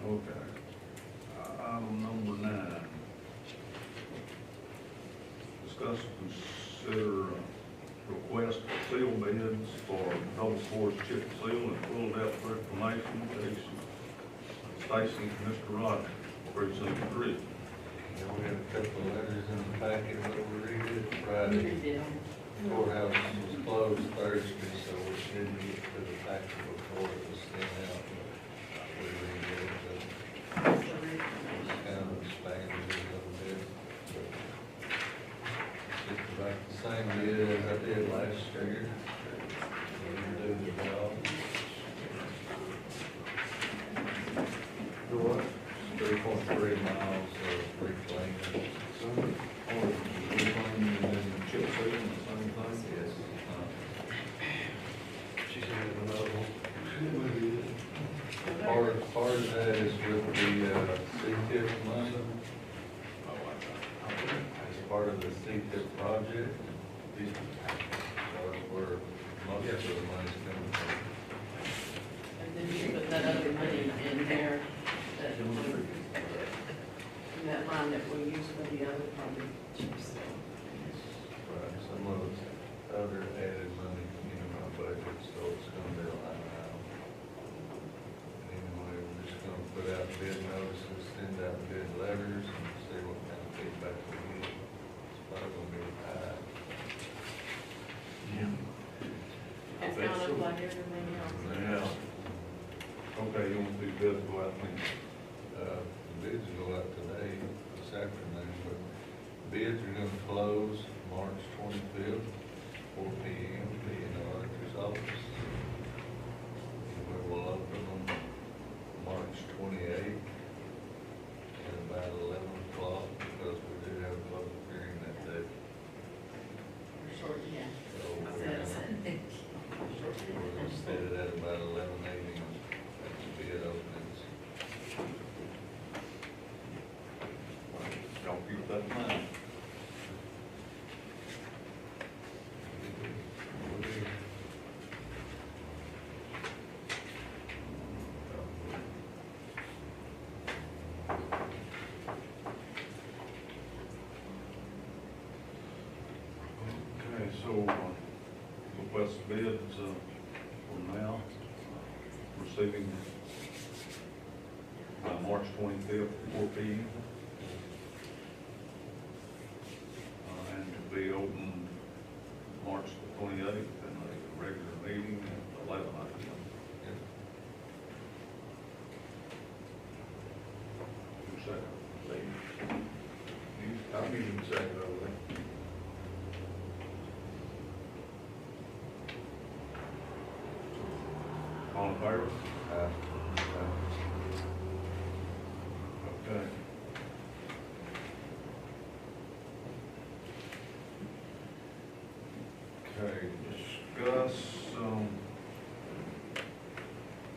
Okay. Item number 9. Discuss and consider request for seal bids for double course chip seal and full depth reclamation station, Mr. Rogers, precinct 3. Yeah, we have a couple of letters in the packet that we read it Friday. Courthouse was closed Thursday, so we didn't get to the packet before it was sent out. We read it, kind of expanded it a little bit. But it's about the same bid as I did last year. We can do the job. Do what? 3.3 miles of reclaiming. Reclaiming and then chip seal and the same thing? Yes. She's having another one. Part of that is with the C-tip money. As part of the C-tip project. That's where most of the money's coming from. And then you put that other money in there, that, in that line that we use for the other project. Right, some of it's other added money in my budget, so it's gonna be a line item. Anyway, we're just gonna put out bid notices, send out bid letters, and see what kind of feedback we get. It's probably gonna be high. It's kind of like everything else. Yeah. Okay, you want to do bids go out and The bids will go out today, this afternoon, but bids are gonna close March 25th, 4 PM, be in the auditor's office. We will open them March 28th at about 11 o'clock, because we do have a public hearing that day. Short, yeah. So I we're said, gonna set it at about 11 a.m. at the bid openings. y'all keep that in mind. Okay, so, request bids, for now, receiving by March 25th, 4 p.m. And to be open March the 28th, and a regular meeting at 11 p.m. Who's second? I'll give you a second over there. All in favor? Uh, Okay. Okay, discuss,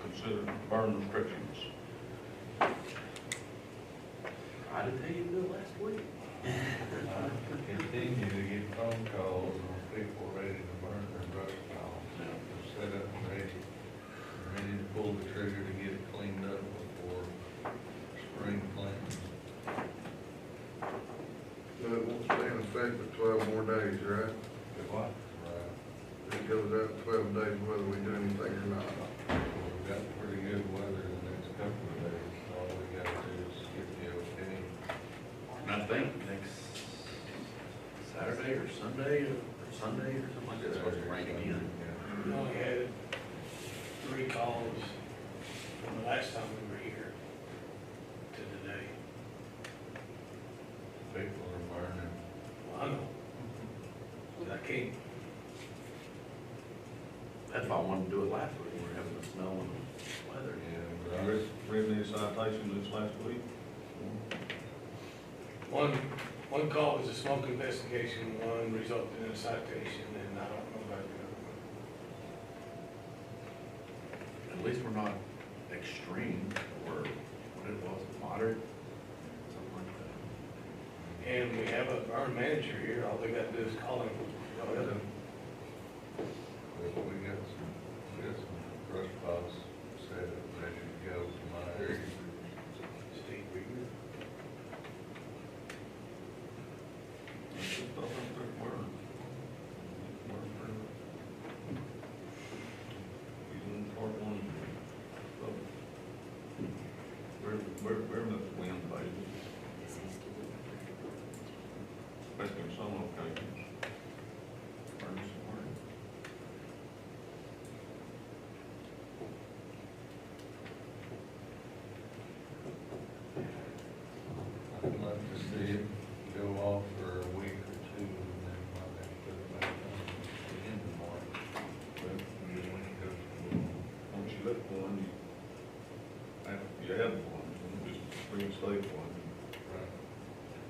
consider burn restrictions. I didn't tell you to do it last week. I continue to get phone calls on people ready to burn their brush pile. They're set up and ready to pull the trigger to get it cleaned up before spring planting. So it won't stay in effect for 12 more days, right? What? Right. It goes out 12 days whether we do anything or not. We've got pretty good weather the next couple of days. All we gotta do is get the okay. And I think next Saturday or Sunday or something like that, it's supposed to rain again. We only had 3 calls from the last time we were here to today. People are burning. Well, I know. But I can't, That's why I wanted to do it last week, we were having the snow and weather. Yeah, but You ours, read any citations this last week? one call was a smoke investigation, one resulted in a citation, and I don't know about the other one. At least we're not extreme, or what it was, moderate, something like that. And we have a burn manager here, all they got to do is call him. we got some brush piles set up ready to go from my area. Steve Reader. Stuff up there burn. Burn through. Using part one. Where the wind baby, especially in some locations. Burn somewhere. I'd like to see it go off for a week or two, and then might have to put it back on at the end of March. But we want to go to, Once you let one, after you add one, you just reinstate one. right,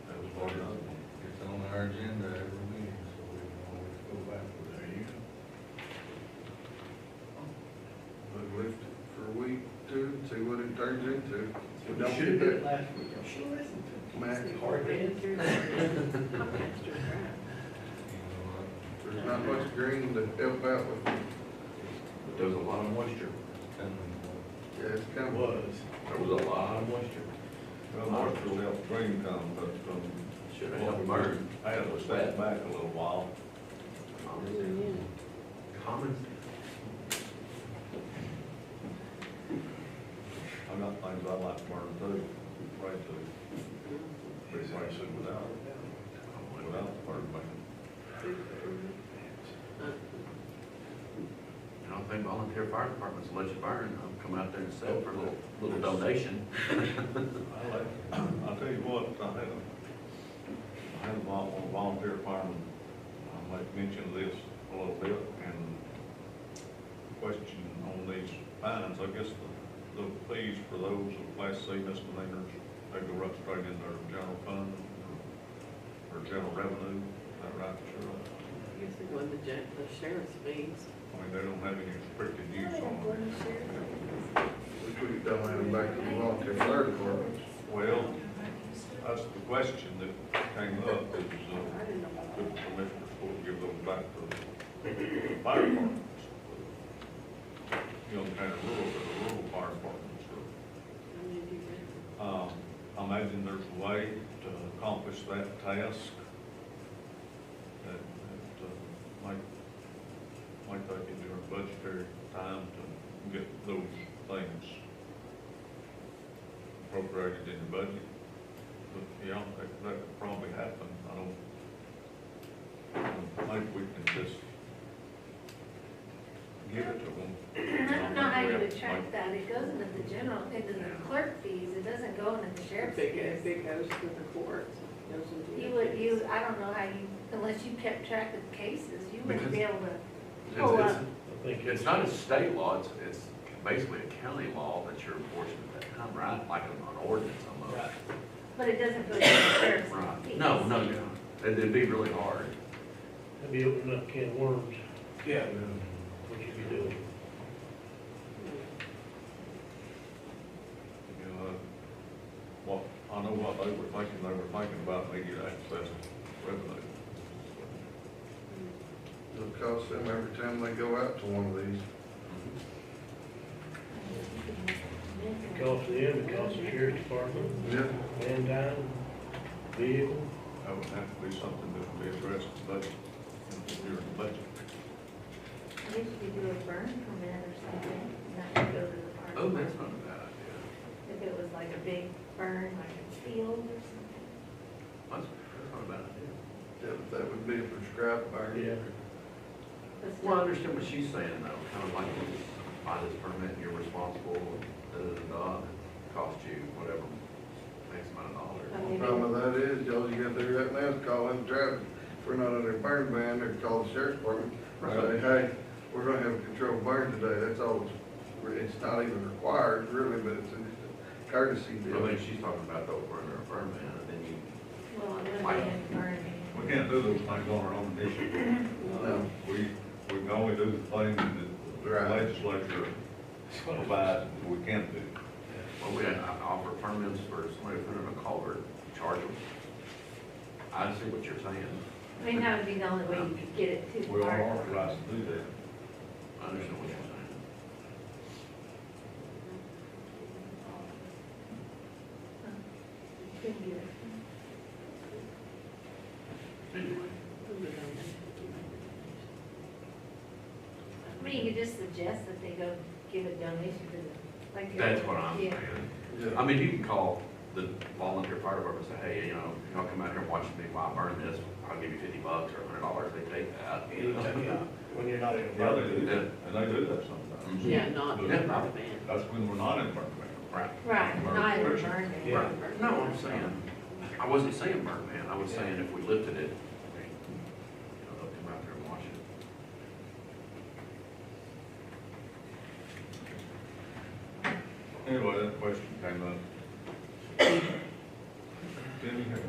That was part of it. it's on our agenda every meeting, so we can always go back with it. There you go. But lift it for a week, two, see what it turns into. We We don't should have get did it that last week, I should have listened to it. Max. Hard man. You know, There's not much green to help out with. But there was a lot of moisture. coming, Yeah, it's It kind of, was. There was a lot of moisture. Well, March will help spring come, but, Should have helped burn. I had to step back a little while. Common. I got things I like to burn too, right too. pretty pricey without the bird ban. I don't think volunteer fire departments will let you burn, I'll come out there and sell for a little donation. I'll tell you what, I had a volunteer fireman, I might mention this a little bit, and question on these fines, I guess the fees for those of Class C misdemeanors, they go right straight in their general fund, or general revenue, is that right, Cheryl? I guess it was the sheriff's fees. I mean, they don't have any restricted use on them. Which we don't have them back to the volunteer fire department. Well, that's the question that came up, is, the commissioners supposed to give those back to the fire departments? You know, kind of rural fire departments, or, I imagine there's a way to accomplish that task that might take it during budgetary time to get those things appropriated in the budget. But, yeah, that could probably happen. I don't think we can just give it to them. I don't know how you would track that. It goes into the general, into the clerk fees. It doesn't go into the sheriff's fees. It goes to the courts. Goes into I don't know how you, unless you kept track of the cases, you wouldn't Because be able to It's, pull it's, up. it's not a state law, it's basically a county law that you're enforcing at that time, right? Like an ordinance almost. But it doesn't go to the sheriff's Right. fees. No, it'd be really hard. That'd be opening up a can of worms. Yeah. What you be doing. You know, I know what they were thinking about immediate access revenue. It'll cost them every time they go out to one of these. It costs them, it costs the sheriff's department, Yeah. man time, vehicle. That would have to be something that would be addressed in the budget, during the budget. Maybe you could do a burn permit or something, and that would go to the fire Oh, department. that's not a bad idea. If it was like a big burn, like a field or something. That's not a bad idea. Yeah, but that would be a prescribed burn. Yeah. But Well, I still, understand what she's saying though, kind of like you buy this permit, and you're responsible, and it costs you whatever, X amount of dollars. The problem with that is, all you gotta do right now is call in traffic. If we're not under a burn ban, or call the sheriff's department, say, hey, we're gonna have a controlled burn today, that's all it's not even required really, but it's a courtesy I deal. think she's talking about though, if we're under a burn ban, and then you, well, it would be a burn. We can't do those things on our own initiative. No. We can only do the things that the Right. legislature provides we can do. well, we offer permits for somebody to put in a culvert, charge them. I see what you're saying. I mean, that would be the only way you could get it to the We are fire authorized to do that. I understand what you're saying. Couldn't get it. Anyway, I mean, you could just suggest that they go give a donation to the, like. that's what I'm Yeah. saying. Yeah. I mean, you can call the volunteer fire department and say, hey, you know, y'all come out here and watch me while I burn this, I'll give you $50 or $100, they take that. When you're not in a Yeah, they burn. do that, and they do that sometimes. Yeah, not in the Yeah. burn ban. That's when we're not in burn ban. Right. Right, not in a burn ban. Yeah. Right. No, I'm saying, I wasn't saying burn man, I was saying if we lifted it, you know, they'll come out there and watch it. Anyway, that question came up. Then you have,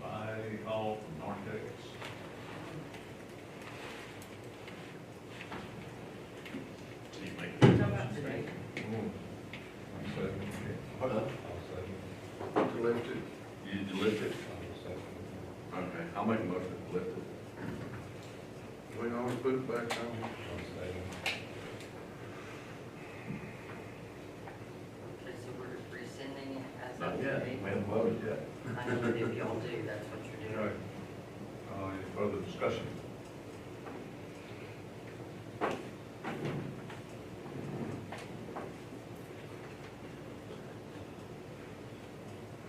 buy all from narcotics. So you make it. To lift it. You lift it. Okay, I'll make a motion to lift it. We can always put it back on. Okay, so we're rescinding it as Not of yet, today? we haven't voted yet. I know that if y'all do, that's what you're doing. Okay. Any further discussion?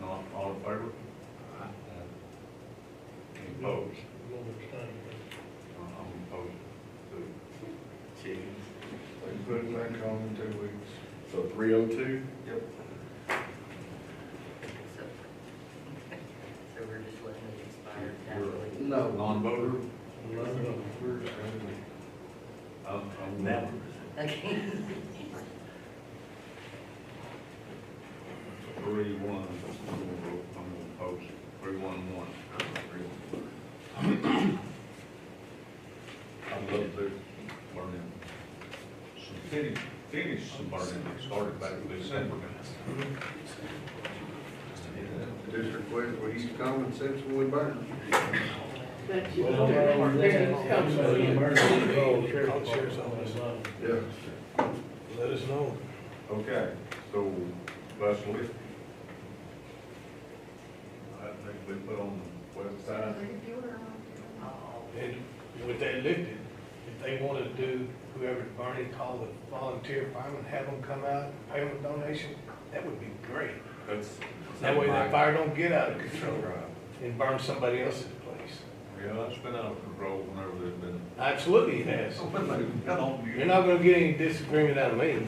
No, all in We put it back on in 2 weeks. So 302? Yep. So so we're just letting it expire naturally. No. Non-voter? I'm Never. Okay. 3-1, I'm gonna post 3-1-1. I'd love to learn some finish some burning that started back in December. Just request we use common sense when we burn. But you Well, don't have well, there then, you come. so the emergency call, sheriff's office. Yeah. Let us know. Okay, so Leslie, I think we put on the website. And with that lifted, if they want to do, whoever's burning, call the volunteer firemen, have them come out, pay them a donation, that would be great. That's. That way that fire don't get out of control and burn somebody else's place. Yeah, that's been out of control whenever there's been. Absolutely it has. You're not gonna get any disagreement out of me.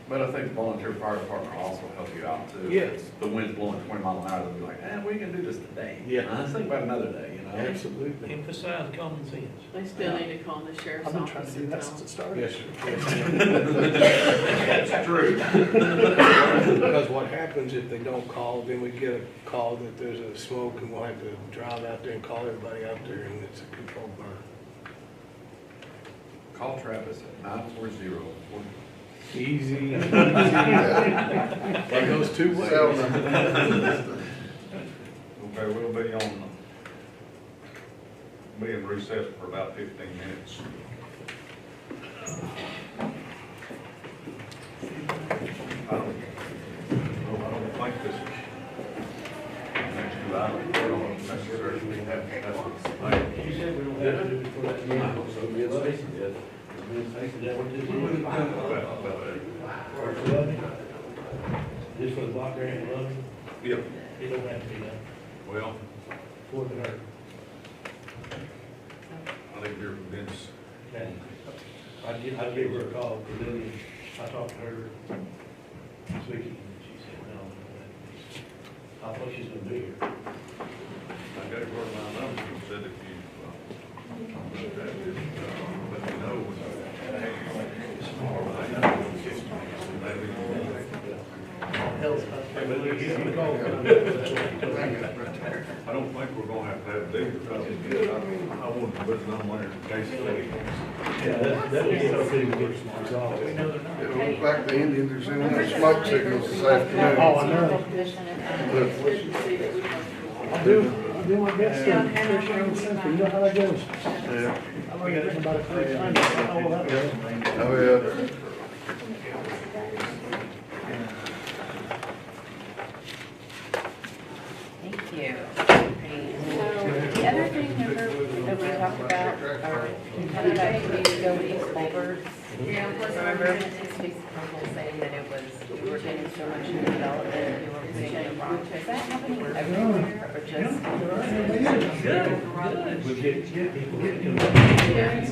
But I think the volunteer fire department will also help you out too. Yeah. If the wind's blowing 20 miles an hour, they'll be like, we can do this today. Yeah. Let's think about another day, you know? Absolutely. Emphasize common sense. They still need to call the sheriff's office and tell them. started. Yes, sir. That's true. Because what happens if they don't call, then we get a call that there's a smoke and we'll have to drive out there and call everybody out there and it's a controlled burn. Call Travis at 940. Easy. That goes two ways. Okay, we'll be on, be in recess for about 15 minutes. I don't think this next two items don't necessarily have to have. You said we don't have to do it for that meeting. Is that what this is? Or 11? Just for the block area in 11? Yep. It don't have to be done. Well, For the hurt. I think you're convinced. Okay. I'd give her a call, because then I talked to her this week, and she said, no. I thought she's gonna be here. I got her my number, and said if you, let me know when I don't think we're gonna have to have a deal, because I want to put it on there in case they. Yeah, that was something to get resolved. It looks like the Indians are sending us smoke signals this afternoon. Oh, I know. I do my best to push her in the center, you know how that goes. Yeah. I learned that about a 3 times, I know that goes. Oh, yeah. Thank you. So the other thing that we talked about, or kind of that we go east Bulbers. Remember, Stacy was saying that it was, we were getting so much new development, we were putting in the wrong. Is that happening everywhere or just? We get people getting. Yeah, it's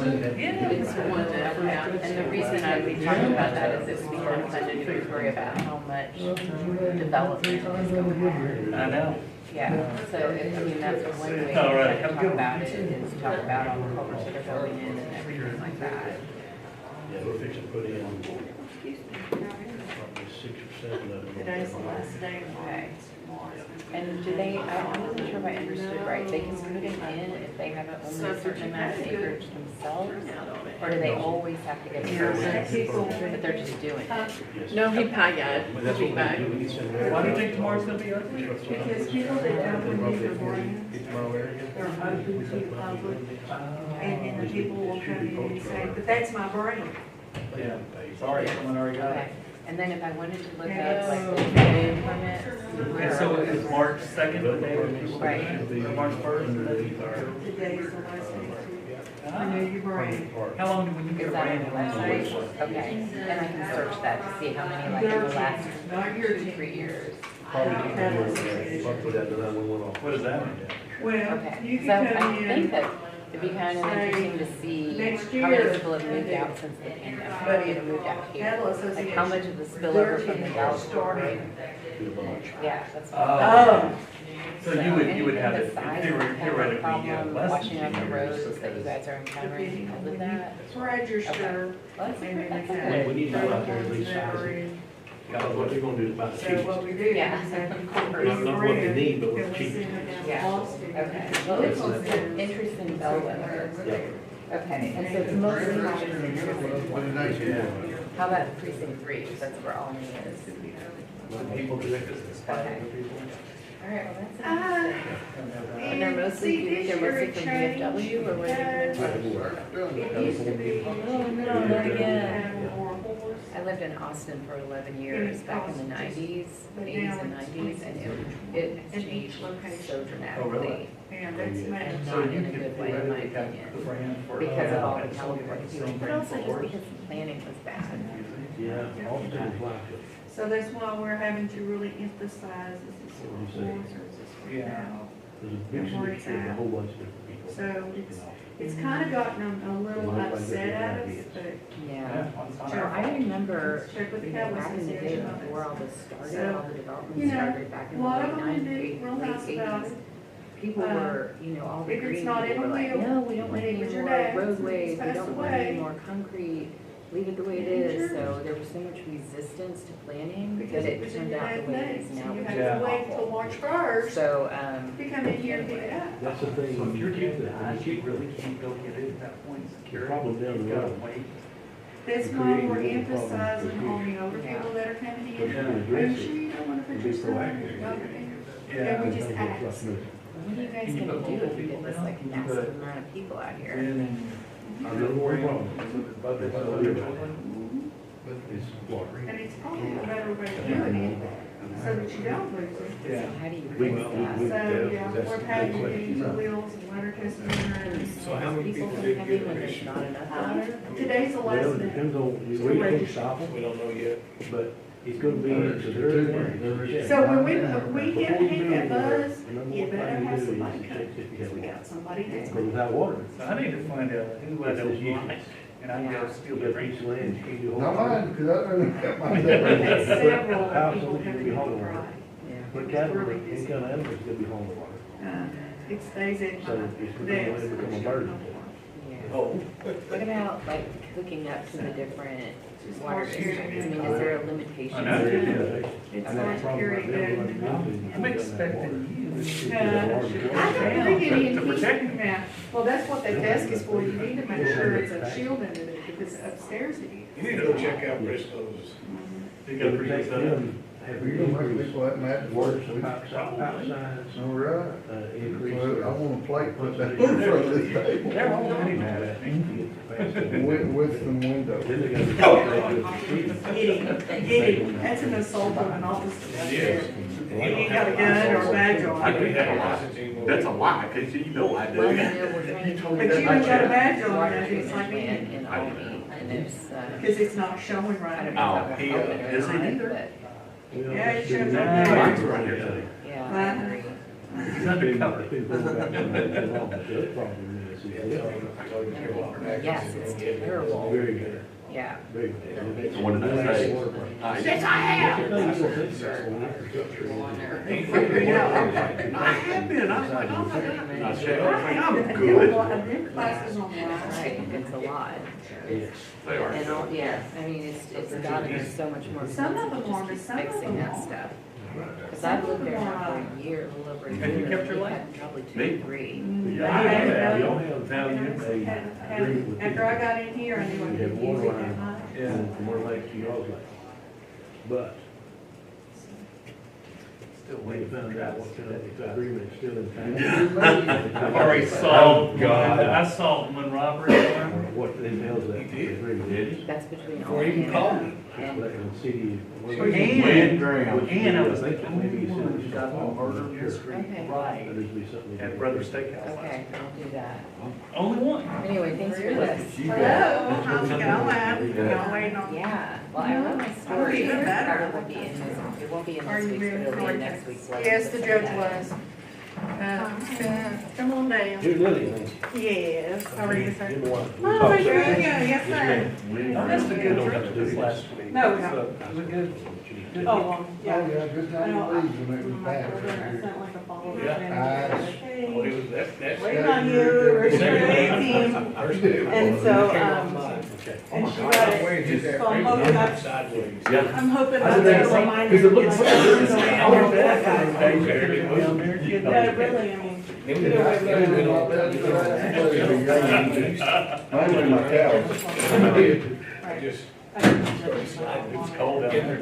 the one that, and the reason I'd be talking about that is it's become such a news story about how much development is going on. I know. Yeah, so I mean, that's one way to talk about it, is talk about all the culverts that are going in and everything like that. Yeah, we're fixing to put in probably 6 or 7 of them. Today's the last day. Okay. And do they, I wasn't sure if I understood right, they can put them in if they have only a certain amount of acreage themselves? Or do they always have to get a permit, but they're just doing it? No, he probably got it. That's what we do. Feedback. We send Why do you think tomorrow's gonna be ugly? Because people that don't believe they're born, Tomorrow area. they're open to the public, and then the people will come in and say, but that's my brain. Yeah. Sorry, someone already got Okay, it. and then if I wanted to look up like the building permits. And so is March 2nd, the day when people, Right. or March 1st, the day? Today is the last day to renew your brain. How long do we need Is a that on brand? the website? Okay, and I can search that to see how many like in the last Not your 2, 3 years. What does that mean? Well, Okay, you so can I come think in, that It'd be kind of interesting to see Next how many year, people have moved out since the pandemic, But that have moved out here. Cattle Like how much of the spillover from the Dallas starting. Yeah, that's. Oh. So you would have it, theoretically, Problem less watching than out the 2 roads years. that you guys are encountering because of that. Register. Well, that's Maybe that's we okay. We need to go out there and resize it. What they're gonna do about the So cheese. what we do Yeah. is that you Not what they need, but what the cheese. Yeah. Okay, well, it's an interest in bellwether. Okay, and so it's mostly happening in precinct one. How about precinct 3, because that's where all me is. Okay. All right, well, that's interesting. And they're mostly from VFW, or where they're from? It used to be. Oh, no, not again. I lived in Austin for 11 years, back in the 90s, 80s and 90s, and it has changed so dramatically. And that's And my. not in a good way, in my opinion, because of all the California people, but also just because the planning was bad. Yeah, Austin is like it. So that's why we're having to really emphasize, is this for horse or is this for cow? There's a big city, there's a whole bunch of different people. So it's kind of gotten them a little upset at us, but Yeah. So I remember check with the back Cowboys in the day Association. before all this started, So, all the development you know, started back in a the lot late of them nineties, did real nice about it. people were, you know, all the If it's green not people in were a like, will, no, we don't want then it any was your more dad's, roadways, he's we passed don't want any away. more concrete, leave it the way it is. So there was so much resistance to planning Because that it was it in your turned out dad's the way it name, is so now, you which have is to wait till awful. March first So, to come in here and pick it up. That's the thing, So if you're keep getting that, that, you you keep really can't go get it at that point, the secure. problem down the You've gotta road. wait. That's You why create we're your own problems emphasizing for on the older Yeah. people that are coming But in. you can Are you address sure it you don't want to put and your be son proactive. in the Yeah. And we just Like ask. this. what are you guys gonna do if you get this like massive amount of people out here? I don't know where from. But that's all it is. It's water. And it's probably a better way of doing it, so that you don't lose it. Yeah. So how do you We- fix we- that? we- So, yeah, that's we're the paying big you question. into wheels and water testing. So how many People people from did coming get when there's not enough water? Today's the Well, last it day. depends on, we can't stop them. We don't know yet. But it's gonna be, so they're. So when we get Before you hit do that any buzz, work, the number you one better thing have do is somebody check come, if you because have we water. got somebody that's. But without water, So I need to find out who I it's don't just like, useless. and I can go steal You their got a drink. piece of land, you can't do a whole. Not mine, because I don't have my. That's several House people only can coming be in hauled to water. cry. But cattle, any kind of animals gonna be hauling the water. It stays at So my it's desk. become a burden. Yeah. Oh. What about like hooking up to the different Just water watch here. districts? I mean, is there a limitation? I know. to It's And that's hard the to problem carry right it there, down. what I'm doing. I'm expecting you. I don't think any To protect heat now. Well, that's what that desk is for. You need to make sure it's a shield under it because upstairs it is. You need to go check out Briscoe's. You got a pretty good setup. Have You you don't make increased people that mad work work. pipe size, All right. increase. Well, I want a plate put that in front of this table. They're all pretty mad at me. With some windows. Then they gotta. Get him. That's an assault on an officer. Yes. You got a gun or a badge I on. do have a license. That's a lie, because you know I Well, do. you know, we're trying to. But you ain't got a badge on, Water and it's like treatment me. plant in Albany, and it's, Because it's not showing I don't right. know if he, that will help is it he or either? not, but, Yeah, it shows Nah, up mine's there. right here too. yeah, I agree. He's undercover. Yes, it's terrible, Very good, yeah. very good. So what did I say? Yes, I have. I have been, I was like, oh my God. I said, I'm Them good. classes online. Right, it's a lot. Yes. They are. And all, yeah, I mean, it's gotten so much more Some of expensive to them are, just but keep some of fixing them that aren't. stuff. Cause I've lived there now for a year, a little over a year. Have you kept your We life? had Probably 2 Me? or 3. You I haven't all done have value, agreement with. After I got in here, I knew I You have didn't use water it that line, much. and from one lake to y'all's lake. But Still when you waiting for found out Travis. what kind of, if the agreement's still in I've already solved, God. I solved one robbery. Or what the hell's that? Agreement. That's between Before all he even called me. and And city. And I was thinking, Maybe you oh, said. got a murder mystery Okay. right There'd be something. at Brother Steakhouse. Okay, I'll do that. Only one. Anyway, thanks for this. Hello, how's it going? Y'all waiting on? Yeah, well, I wrote my story, Even better. probably be in this, it won't be in Are this you week's, but moving it'll be in forward? next week's. Yes, the judge was. Come on down. You're Lily, ain't you? Yes, how are you, sir? You're the one. Oh, my God, yes, sir. That's the good one. Have to do this last week. No, Was it good? Oh, yeah. good I know, I when sent like a follow-up. Yeah. Well, it was, that's. Waiting on you, we're sure team. And so, and she got it, so I'm hoping that's, Sideways. I'm hoping that's a reminder. Because it looks like there's like. I wonder if that guy's down there. Yeah, really, I mean. Mainly my cows. Just. It's cold out there.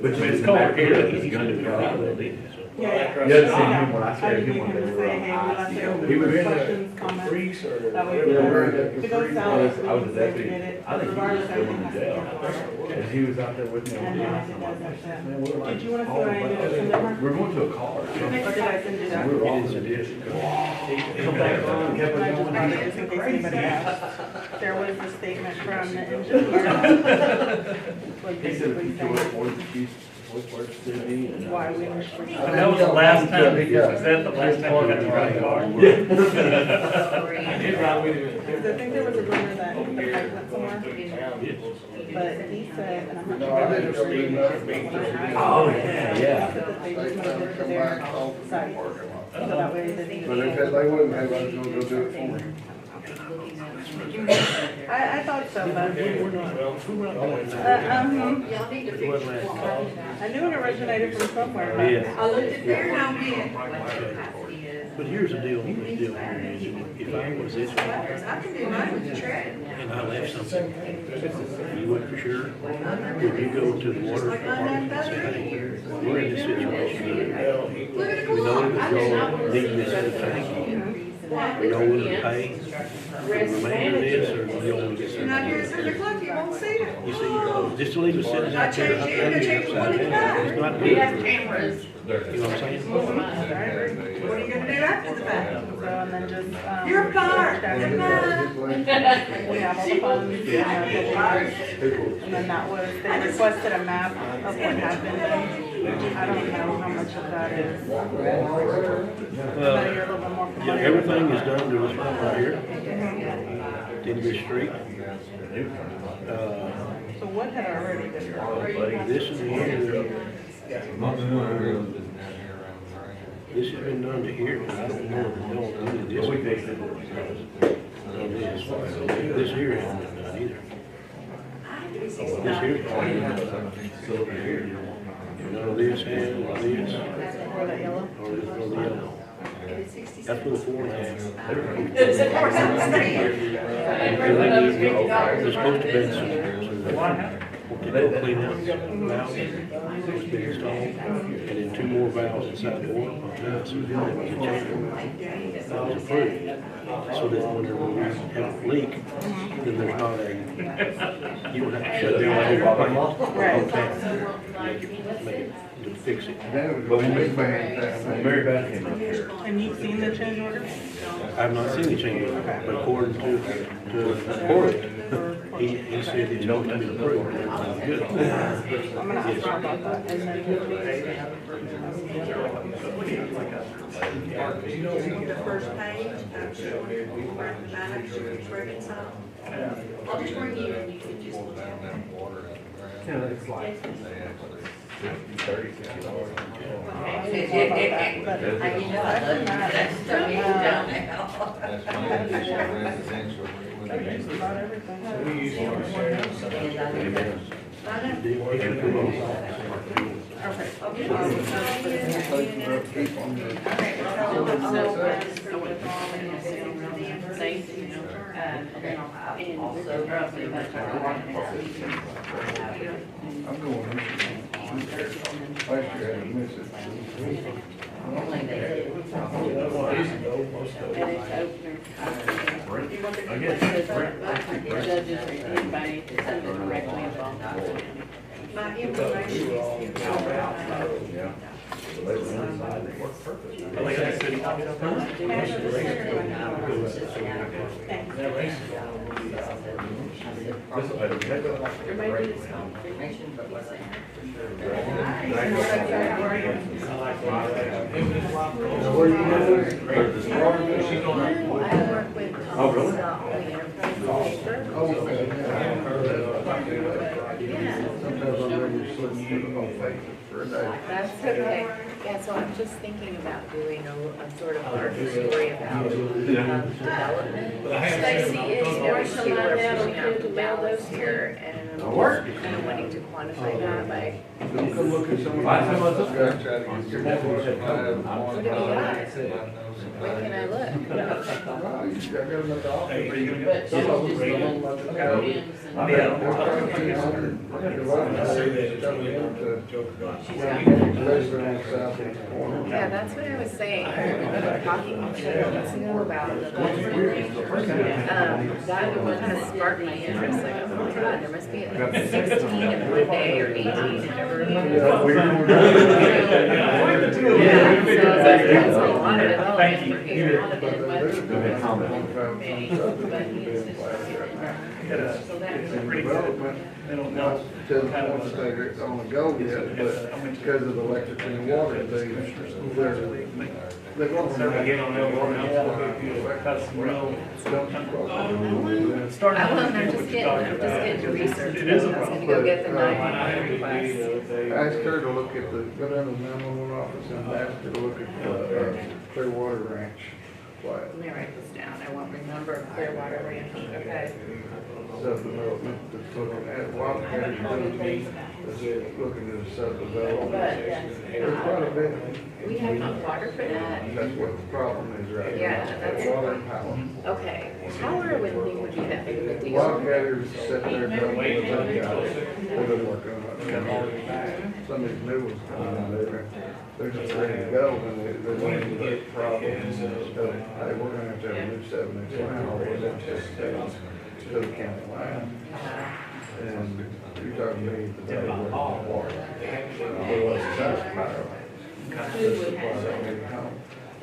But it's cold here. He's going to be out. Yeah. Yeah, when I I didn't need him to say, hey, we left there He was with in questions, comments. Freeze or. That way, if it goes south, we can say we did it, but regardless, everything has to be done. And he was out there with me. And then I did that, that's it. Did you want to see what I ended up sending her? We're going to a car. Or did I send you that? We were off the ditch. Come back on, kept And I it just going. wanted to, just in case anybody asked, there was a statement from the engineer. Was He said if basically you do it, saying what's the city? why we were. That was the last time, was that the last time we got to drive the car? I did ride with him. Because I think there was a rumor that the pipe went somewhere. But he said, and I'm not No, sure. I didn't really know. Oh, yeah, yeah. He said that they just moved it to their site. So that way they didn't. But if they wouldn't have, I was gonna go do it for me. I thought so, but. We're not, well, we're not going to. Y'all need to It fix wasn't your last water. I knew it originated from somewhere. but- Yeah. I looked at there and I went. But here's the deal, if I was this way, I can do mine with the track. and I left something, you wouldn't for sure, would you go to the water department and say, hey, we're in this situation. Look at the We know clock. that y'all need this in the tank. Are y'all willing to pay for the remainder of this, or do y'all want to get You're not here at something? 7 o'clock, you won't see it. You see, just to leave it sitting I out there, changed it, I changed it upside down, it's not We good. have cameras. You know what I'm saying? What are you gonna do after the fact? So, and then just, You're fired. Good night. We have all the funds, and then that was, they requested a map of what happened, and I don't know how much of that is. I know you're a little bit more Yeah, familiar. everything is done to this one right here, Denby Street. So what had already been done? This is the area, this has been done to here, but I don't know if they'll do this. This here hasn't been done either. This here. None of this and none of this, Or that yellow? or the yellow. That's for the 4.5. There's supposed to be some, what they call clean out valves, supposed to be installed, and then 2 more valves inside the water pump now, so that we can change them. That was approved, so that whenever we have a leak, then there's not a, you don't have to shut down everything. Make it, to fix it. But when Miss Mary Beth came up here. And you've seen the change order? I've not seen the change, but according to Corey, he said it's supposed to be approved, and everything's good. I'm gonna ask her about that, and then the first page, I'll just bring you and you can just look at it. Yeah, it's like. I know, that's totally down now. That's fine, just a residential. about everything. We use I'm going. Last year I didn't miss it. Judges or anybody that's directly involved. My information is. Yeah. There may be some prevention, but he's saying. Where you going? I work with Thomas Scott on the Enterprise paper. Oh, okay. Yeah. Sometimes I'm ready to slip on Facebook for a day. That's okay. Yeah, so I'm just thinking about doing a sort of larger story about development. Stacy is You know, going to people line are out pushing out to the mail ballots those here, and I'm just kind of wanting to quantify that by, Don't come look at some of the. what do we got? When can I look? I got them at the office. But she's just doing podiums Yeah, that's what I was saying. Talking a few weeks ago about the that one has sparked my interest. Like, oh my God, there must be like 16 in one day or 18 in every. Yeah, so that's a lot of development for here. So that's Development, not to the point that it's on the go yet, but because of the electric and water, they're going to get on that water. I'm just getting to research. I was gonna go get the 911 request. Ask her to look at go down to the 911 office and ask her to look at Clearwater Ranch. Let me write this down. I won't remember Clearwater Ranch. Okay. Subdevelopment that's looking at Wildcat is looking at a subdevelopment. There's quite a bit. We have no water for that. That's what the problem is right now. Yeah, that's. Water and power. Okay, power wouldn't think would be that big of a deal. Wildcatters sit there and don't with other guys. They're gonna work on it. Some of these new ones coming out there, they're just ready to go and they're going to get problems. So, hey, we're gonna have to have a new 7-inch line all the way down to the county line. And you're talking to me today, we're on water. Otherwise, it's out of power.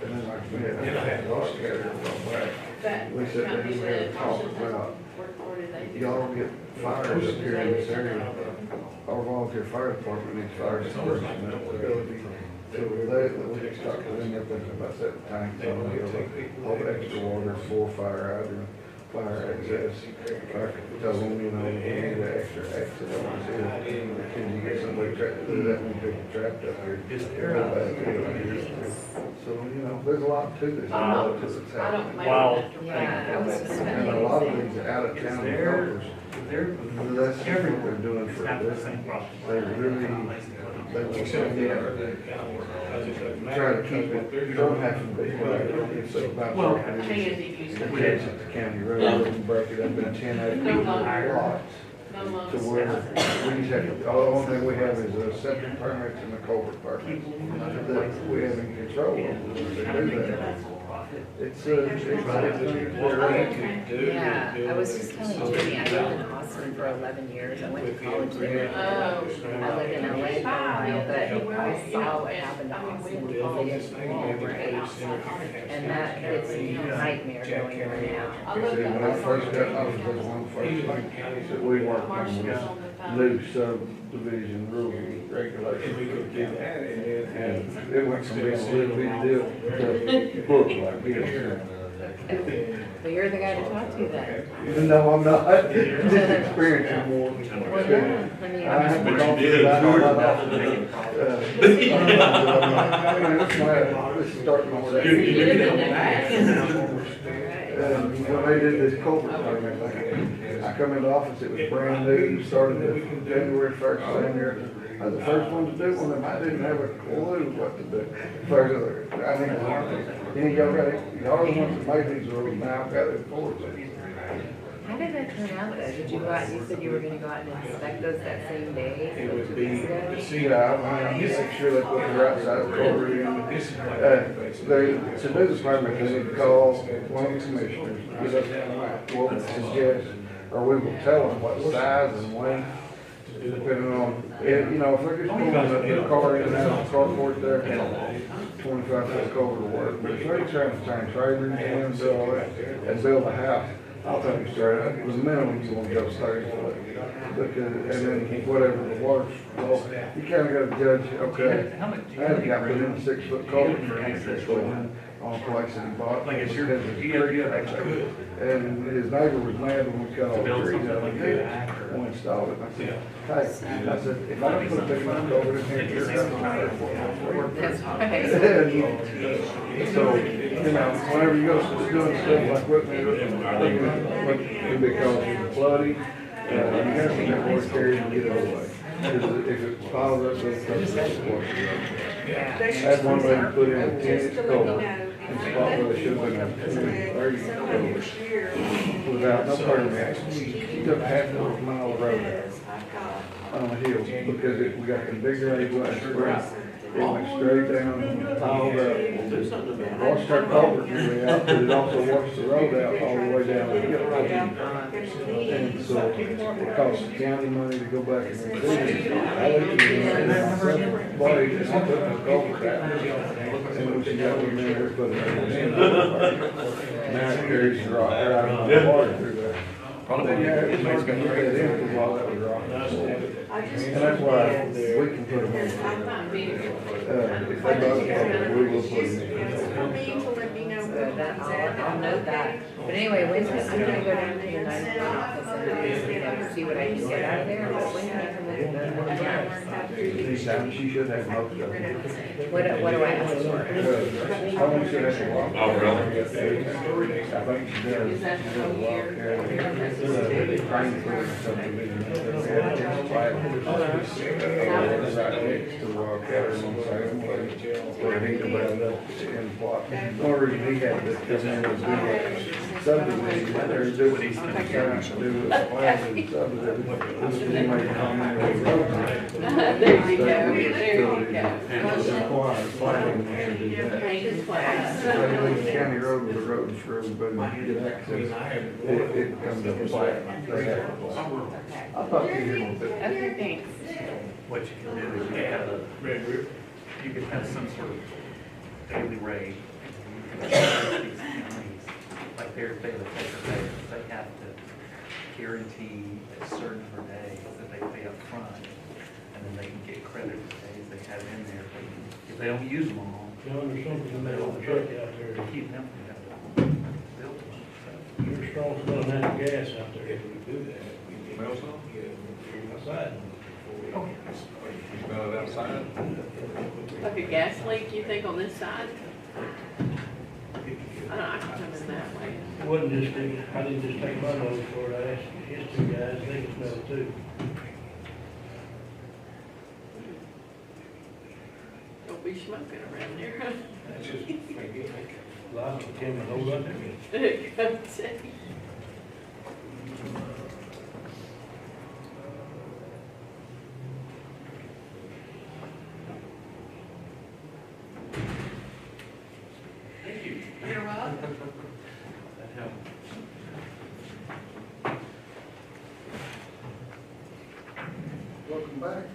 And then like we had a lost carrier from back. We said that we had talked about, y'all get fires up here in this area. Our volunteer fire department needs fire suppression ability. So we just talked to them, they're thinking about setting tanks on the all the extra water for fire hydrant, fire access. Tell them, you know, we need the extra exit on here. Can you get somebody trapped, that many people trapped up here? So, you know, there's a lot to this. Wow. Yeah, I was just. And a lot of these out of town developers, that's what they're doing for this. They really, they try to keep it, you don't have to be, it's about. Well, Candy used to. Catch it to county road and break it up in 10 lots. No To longer. where we just have to, the only thing we have is a septic permits and the culvert permits that we have in control of to do that. It's Yeah, I was just telling Jimmy, I lived in Austin for 11 years. I went to college there. I lived in LA for a while, but I saw what happened to Austin. They didn't cooperate. And that, it's a nightmare going there now. When I first got, I was one first thing that we worked on was new subdivision rules and regulations. And it went from being a little big deal to book like this. But you're the guy to talk to then. No, I'm not. Just experiencing more. Well, yeah, I mean. I have to talk to that a lot. This is starting on that. When they did this culvert thing, I come into office, it was brand new, started January 1st, same year. I was the first one to do one, and I didn't have a clue what to do. First, I think, any of y'all got it, y'all are the ones that made these rules, now I've got it enforced. How did that turn out though? Did you go out, you said you were gonna go out and inspect those that same day? It would be, I'm make sure they put the right side of the culvert in. To do the permit, they need to call one of the commissioners, give us what we suggest, or we will tell them what size and length, depending on, you know, if they're just pulling the car in and out of the carport there, 25 foot culvert will work. But if they're trying to turn trailers in and do all that, and build a house, I'll tell you straight, the minimum you want to go 30 foot. Because, and then whatever the water's, well, you kinda gotta judge, okay. I had a guy put in a 6 foot culvert for entrance on a place that he bought. Like it's because of the creek factor. And his neighbor was mad when we cut all the trees out of it, when we installed it. I said, hey, I said, if I don't put a big enough culvert in here, you're gonna hire for it. That's right. So, you know, whenever you go doing stuff like what it causes flooding, you have to get water carried and get it away. Because if it piles up, it's going to wash it out. I had one lady put in a 10-inch culvert in a spot where they should have been a 30-inch culvert without no permit. She took half a mile of road out on a hill because we got the big rains last spring. It went straight down, piled up, washed our culvert really out, but it also washed the road out all the way down the hill. And so it cost the county money to go back and redo it. I looked at it, buddy, and I took the culvert out. And when she got one in there, put it in. Now it carries the rock right out of the water through there. Probably, yeah, it's hard to get that in for a while, that was rock. And that's why we can put them in. If they don't cover, we will put them in. I'll note that. But anyway, I'm gonna go down to the United office and see what I can get out of there, but when can I come in the Anytime, she should have most of them. What do I ask for? How long should I have? Oh, really? I think she does. Is that the whole year? Trying for something. Right next to Cattlemen on Salem Place, where he developed in the plot. The only reason he had to come in was do a subdivision, or do what he's trying to do with the plans and subdivision. Was he made a comment on the road. There you go, there you go. It requires planning to do that. Painted flags. The county road was a road for everybody to get access. It comes up flat. They have a plan. I'll talk to you here in a bit. Okay, thanks. What you can do is you have you can have some sort of daily rate. These counties, like their daily paper rates, they have to guarantee a certain number of days that they pay up front, and then they can get credit for days they have in there. If they don't use them all, John, there's something about the truck out there. to keep them from having to build them. So, You're strong smelling natural gas out there. Smell some? Outside. Smell it outside? Like a gas leak, you think, on this side? I can come in that way. It wasn't just, I didn't just take my nose for it, I asked his two guys, they can smell it too. Don't be smoking around there. That's just, lots of them hold up there. Come see. thank you. You're welcome. That helps. Welcome back.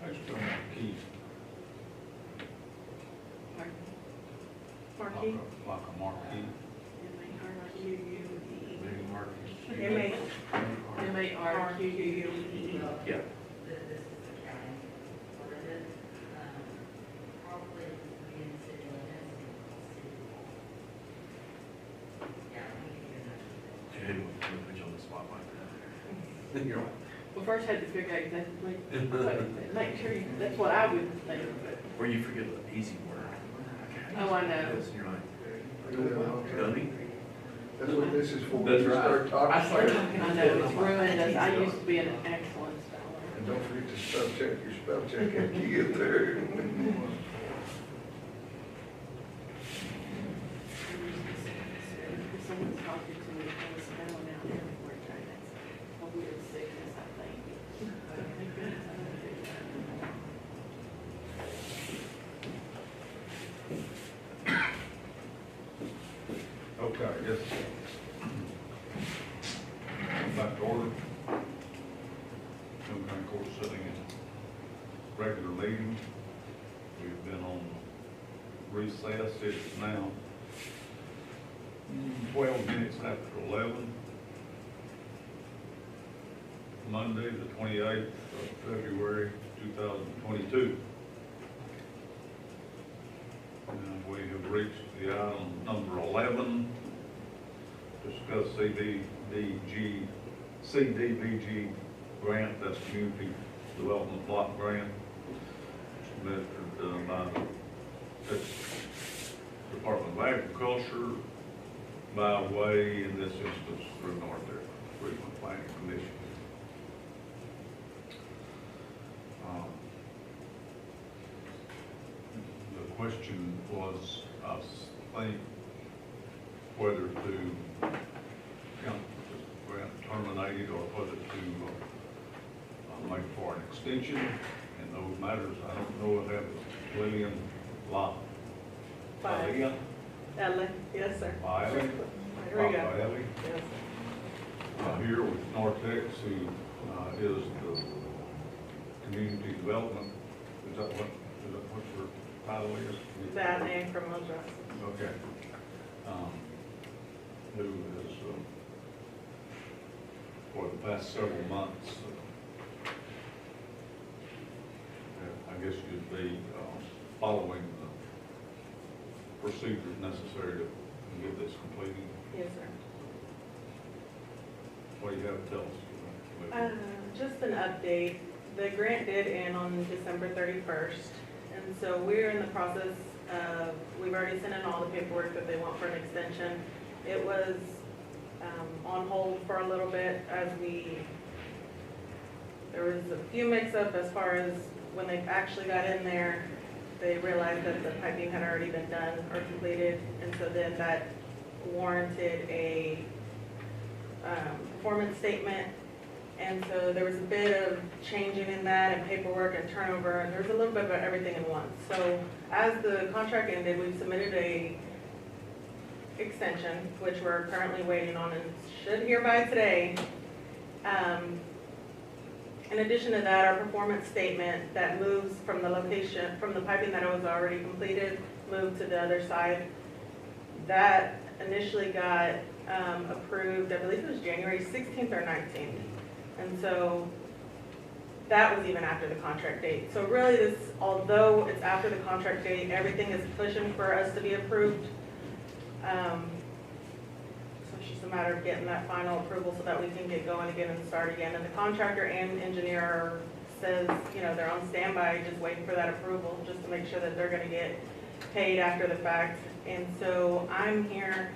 Extra marquee, Marquee. like a marquee. Big market. M-A-R-Q-U-E. Yeah. Dude, we'll put you on the spot like that. You're like, Well, first had to figure out exactly, make sure you, that's what I would think, but, or you forget the easy word. oh, I know. Yes, you're like, Yeah, dummy. that's what this is for. That's You right. start talking. I know, it's ruined us. I used to be an excellent speller. And don't forget to spell check your spell check after you get there. If someone's talking to me, I was spelling out everywhere, trying that's a weird sickness, I think. But thank goodness I don't do that. Okay, yes. Back to order. Young County Court sitting in regular meeting. We've been on recess. It's now 12 minutes after 11. Monday, the 28th of February, 2022. And we have reached the item number 11, discuss CDBG grant, that's Community Development Block Grant, submitted by the Department of Agriculture by way, in this instance, through North Enrichment Planning Commission. The question was, I think, whether to, you know, grant terminated or whether to make for an extension. In those matters, I don't know if that was Lillian Locke. Five. Ellie, yes, sir. Wiley. Here we go. Wiley. Yes. Here with Nortex, who is the Community Development, is that what your title is? That and criminal justice. Okay. Who has, for the past several months, I guess you'd be following the procedures necessary to get this completed. Yes, sir. What do you have to tell us? Just an update. The grant did end on December 31st. And so we're in the process of, we've already sent in all the paperwork that they want for an extension. It was on hold for a little bit as there was a few mix-up as far as when they actually got in there, they realized that the piping had already been done or completed. And so then that warranted a performance statement. And so there was a bit of changing in that and paperwork and turnover, and there was a little bit of everything in one. So as the contract ended, we submitted a extension, which we're currently waiting on and should hear by today. In addition to that, our performance statement that moves from the location, from the piping that was already completed, moved to the other side. That initially got approved, I believe it was January 16th or 19th. And so that was even after the contract date. So really this, although it's after the contract date, everything is pushing for us to be approved. So it's just a matter of getting that final approval so that we can get going again and start again. And the contractor and engineer says, you know, they're on standby, just waiting for that approval, just to make sure that they're gonna get paid after the fact. And so I'm here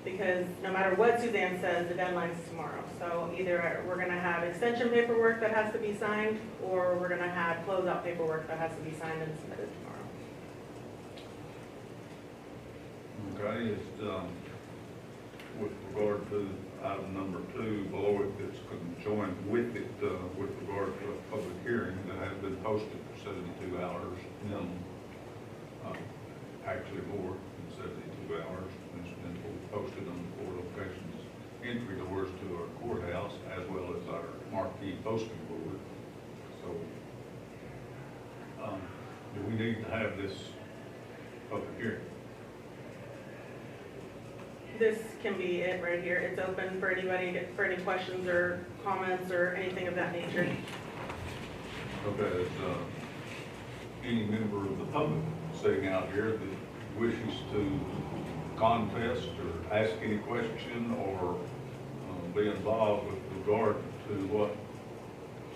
because no matter what Suzanne says, the deadline's tomorrow. So either we're gonna have extension paperwork that has to be signed, or we're gonna have closeout paperwork that has to be signed and submitted tomorrow. Okay, it's, with regard to item number 2, below it, it's conjoined with it, with regard to a public hearing that has been posted for 72 hours minimum. Actually more than 72 hours. It's been posted on the 4 locations, entry doors to our courthouse, as well as our marquee posting board. So Do we need to have this public hearing? This can be it right here. It's open for anybody, for any questions or comments or anything of that nature. Okay, is, any member of the public sitting out here that wishes to contest or ask any question or be involved with regard to what's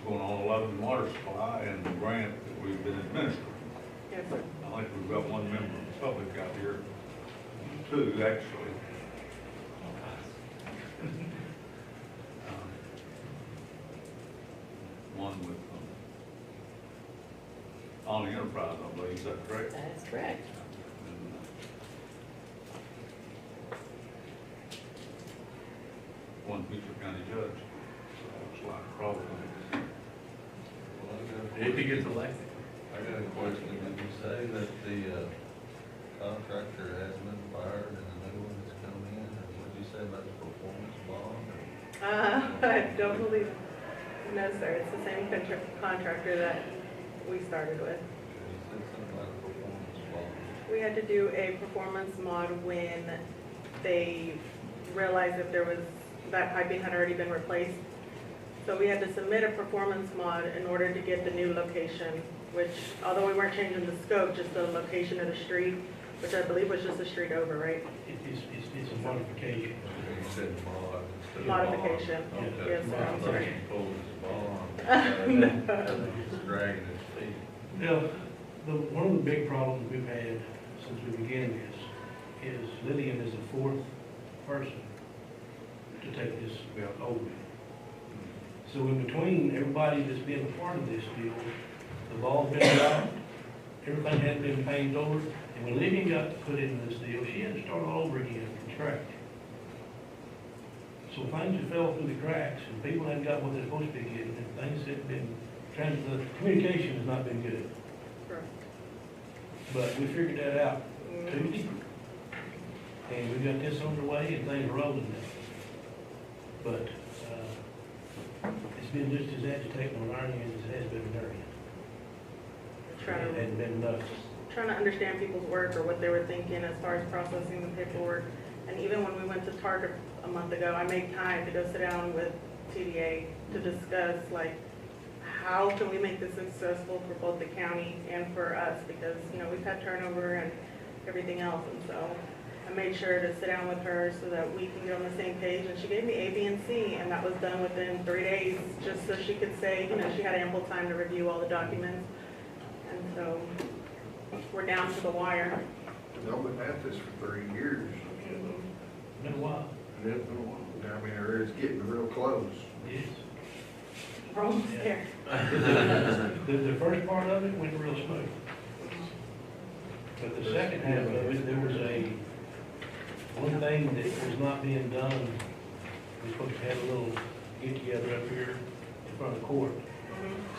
going on in Lebanon water supply and the grant that we've been administering? Yes, sir. I think we've got one member of the public out here, two actually. One with on the Enterprise, I believe, is that correct? That's correct. And, one future county judge, so it's like probably. Well, If he gets elected. I got a question. Did you say that the contractor has been fired and a new one has come in? Or what did you say about the performance bond? I don't believe, no, sir. It's the same contractor that we started with. You said something about a performance bond. We had to do a performance mod when they realized that there was, that piping had already been replaced. So we had to submit a performance mod in order to get the new location, which, although we weren't changing the scope, just the location of the street, which I believe was just the street over, right? It's a modification. You said mod instead of Modification. bond. Okay. Yes, sir, I'm sorry. I thought you pulled his bond. No. It's dragging his feet. Now, one of the big problems we've had since we began this is Lillian is the fourth person to take this over. So in between everybody that's been a part of this deal, the ball's been dropped, everything had been paid over, and when Lillian got put into this deal, she had to start all over again from scratch. So things have fell through the cracks, and people haven't got what they're supposed to be getting, and things have been, the communication has not been good. Correct. But we figured that out Tuesday, and we got this underway, and things are rolling now. But, it's been just as agitating on our end as it has been on their end. Trying It to, hadn't been enough. trying to understand people's work or what they were thinking as far as processing the paperwork. And even when we went to Target a month ago, I made time to go sit down with TDA to discuss, like, how can we make this successful for both the county and for us? Because, you know, we've had turnover and everything else, and so I made sure to sit down with her so that we can get on the same page. And she gave me A, B, and C, and that was done within 3 days, just so she could say, you know, she had ample time to review all the documents. And so we're down to the wire. Y'all been at this for 3 years. Been a while. I mean, or it's getting real close. Yes. We're almost there. The first part of it went real smooth. But the second half of it, there was one thing that was not being done. We were supposed to have a little get-together up here in front of the court.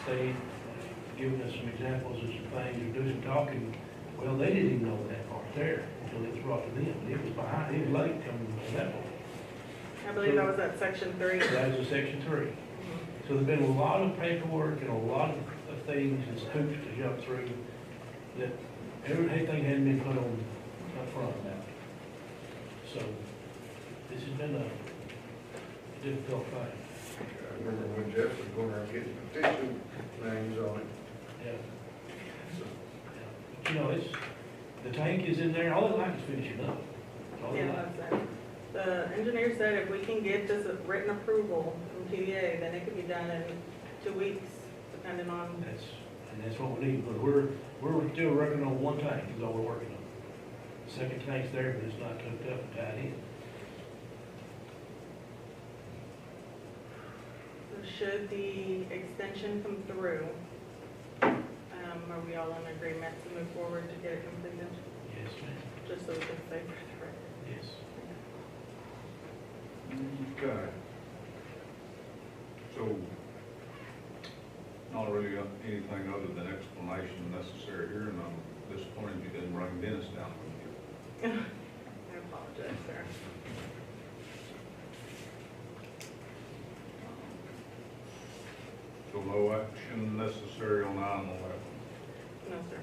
They giving us some examples of some things, or do some talking. Well, they didn't even know that part there until it was brought to them. It was behind, it was late coming on that one. I believe that was at section 3. That was in section 3. So there's been a lot of paperwork and a lot of things and hoops to jump through that everything hadn't been put on up front about. So this has been a difficult thing. I remember when Jeff was going around getting petition names on it. Yeah. But, you know, the tank is in there, all they like is finishing up. That's all they Yeah, like. that's it. The engineer said if we can get this written approval from TDA, then it could be done in 2 weeks, depending on, That's what we need, but we're still working on one tank, is all we're working on. The second tank's there, but it's not hooked up and tied in. should the extension come through, are we all in agreement to move forward to get it completed? Yes, ma'am. Just so we can say for the record. Yes. Okay. So, not really anything other than explanation necessary here, and I'm disappointed you didn't bring Dennis down with you. I apologize, sir. So no action necessary on 9/11. No, sir.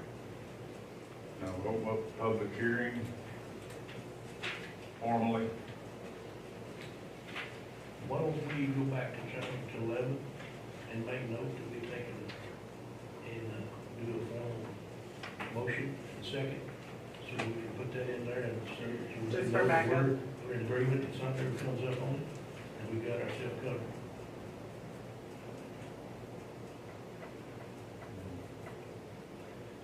Now, we'll open up the public hearing formally. Why don't we go back to chapter 11 and make note that we take and do a formal motion and second, so we can put that in there and so Just for backup. we're in agreement that something comes up on it, and we got ourselves covered.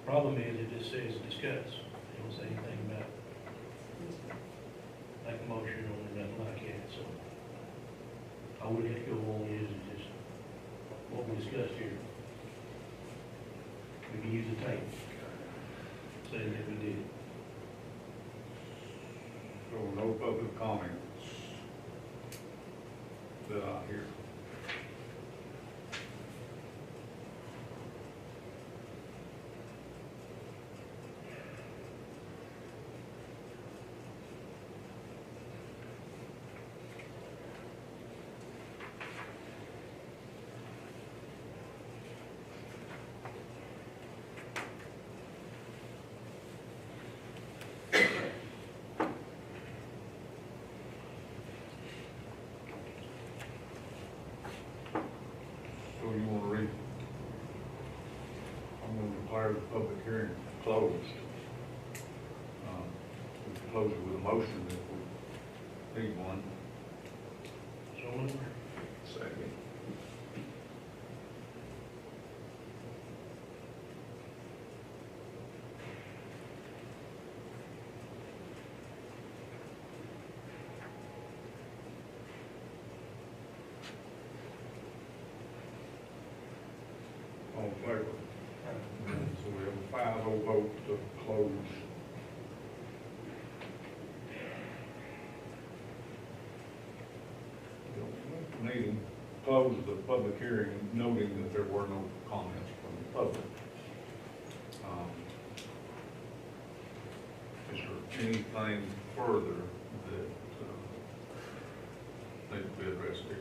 Problem is, it just says discuss, it don't say anything about make a motion or nothing like that, so. I would have to go on is just what we discussed here. We can use the tape, saying that we did it. So no public comments that I hear. So you want to read? I'm going to declare the public hearing closed. We can close it with a motion if we need one. So moved. Second. All in favor? So we have a 5-0 vote to close. Meeting, close the public hearing, noting that there were no comments from the public. Is there anything further that needs to be addressed here?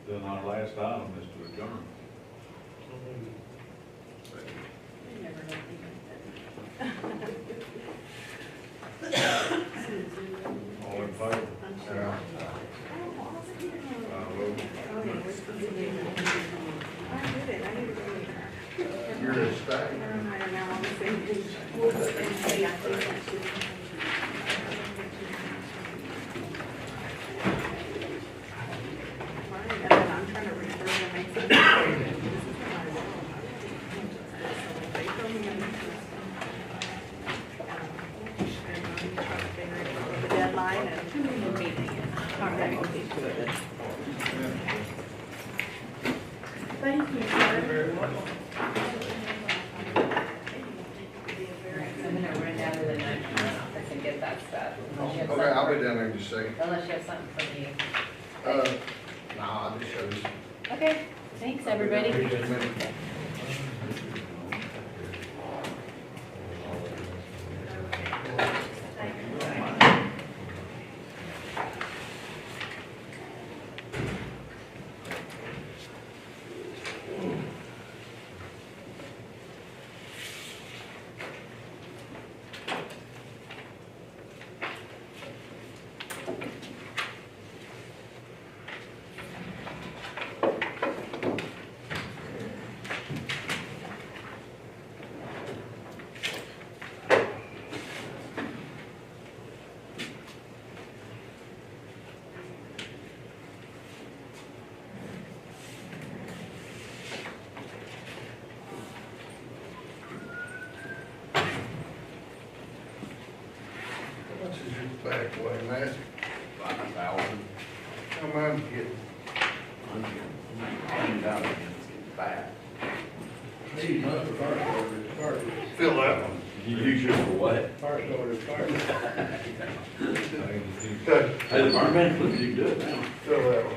Then our last item is to adjourn. So moved. We never know All in favor? You're a stack. And then I'm trying to read through and make sense. This is my role. They told me I'm and I'm trying to figure out the deadline and meeting. Thank you, sir. I'm gonna run down to the next office and get that stuff. Unless you have Okay, I'll something- be down there in just a second. Unless you have something for me. Nah, I'll just show you. Okay, thanks, everybody. Just a minute. How much is your back way, Matt? 5,000. How mine's getting? I'm getting $10,000 against getting back. Need another fire starter, Fill that one. You use yours for what? fire starter. Okay, Hey, the barn man, look, you can do it now. fill that one.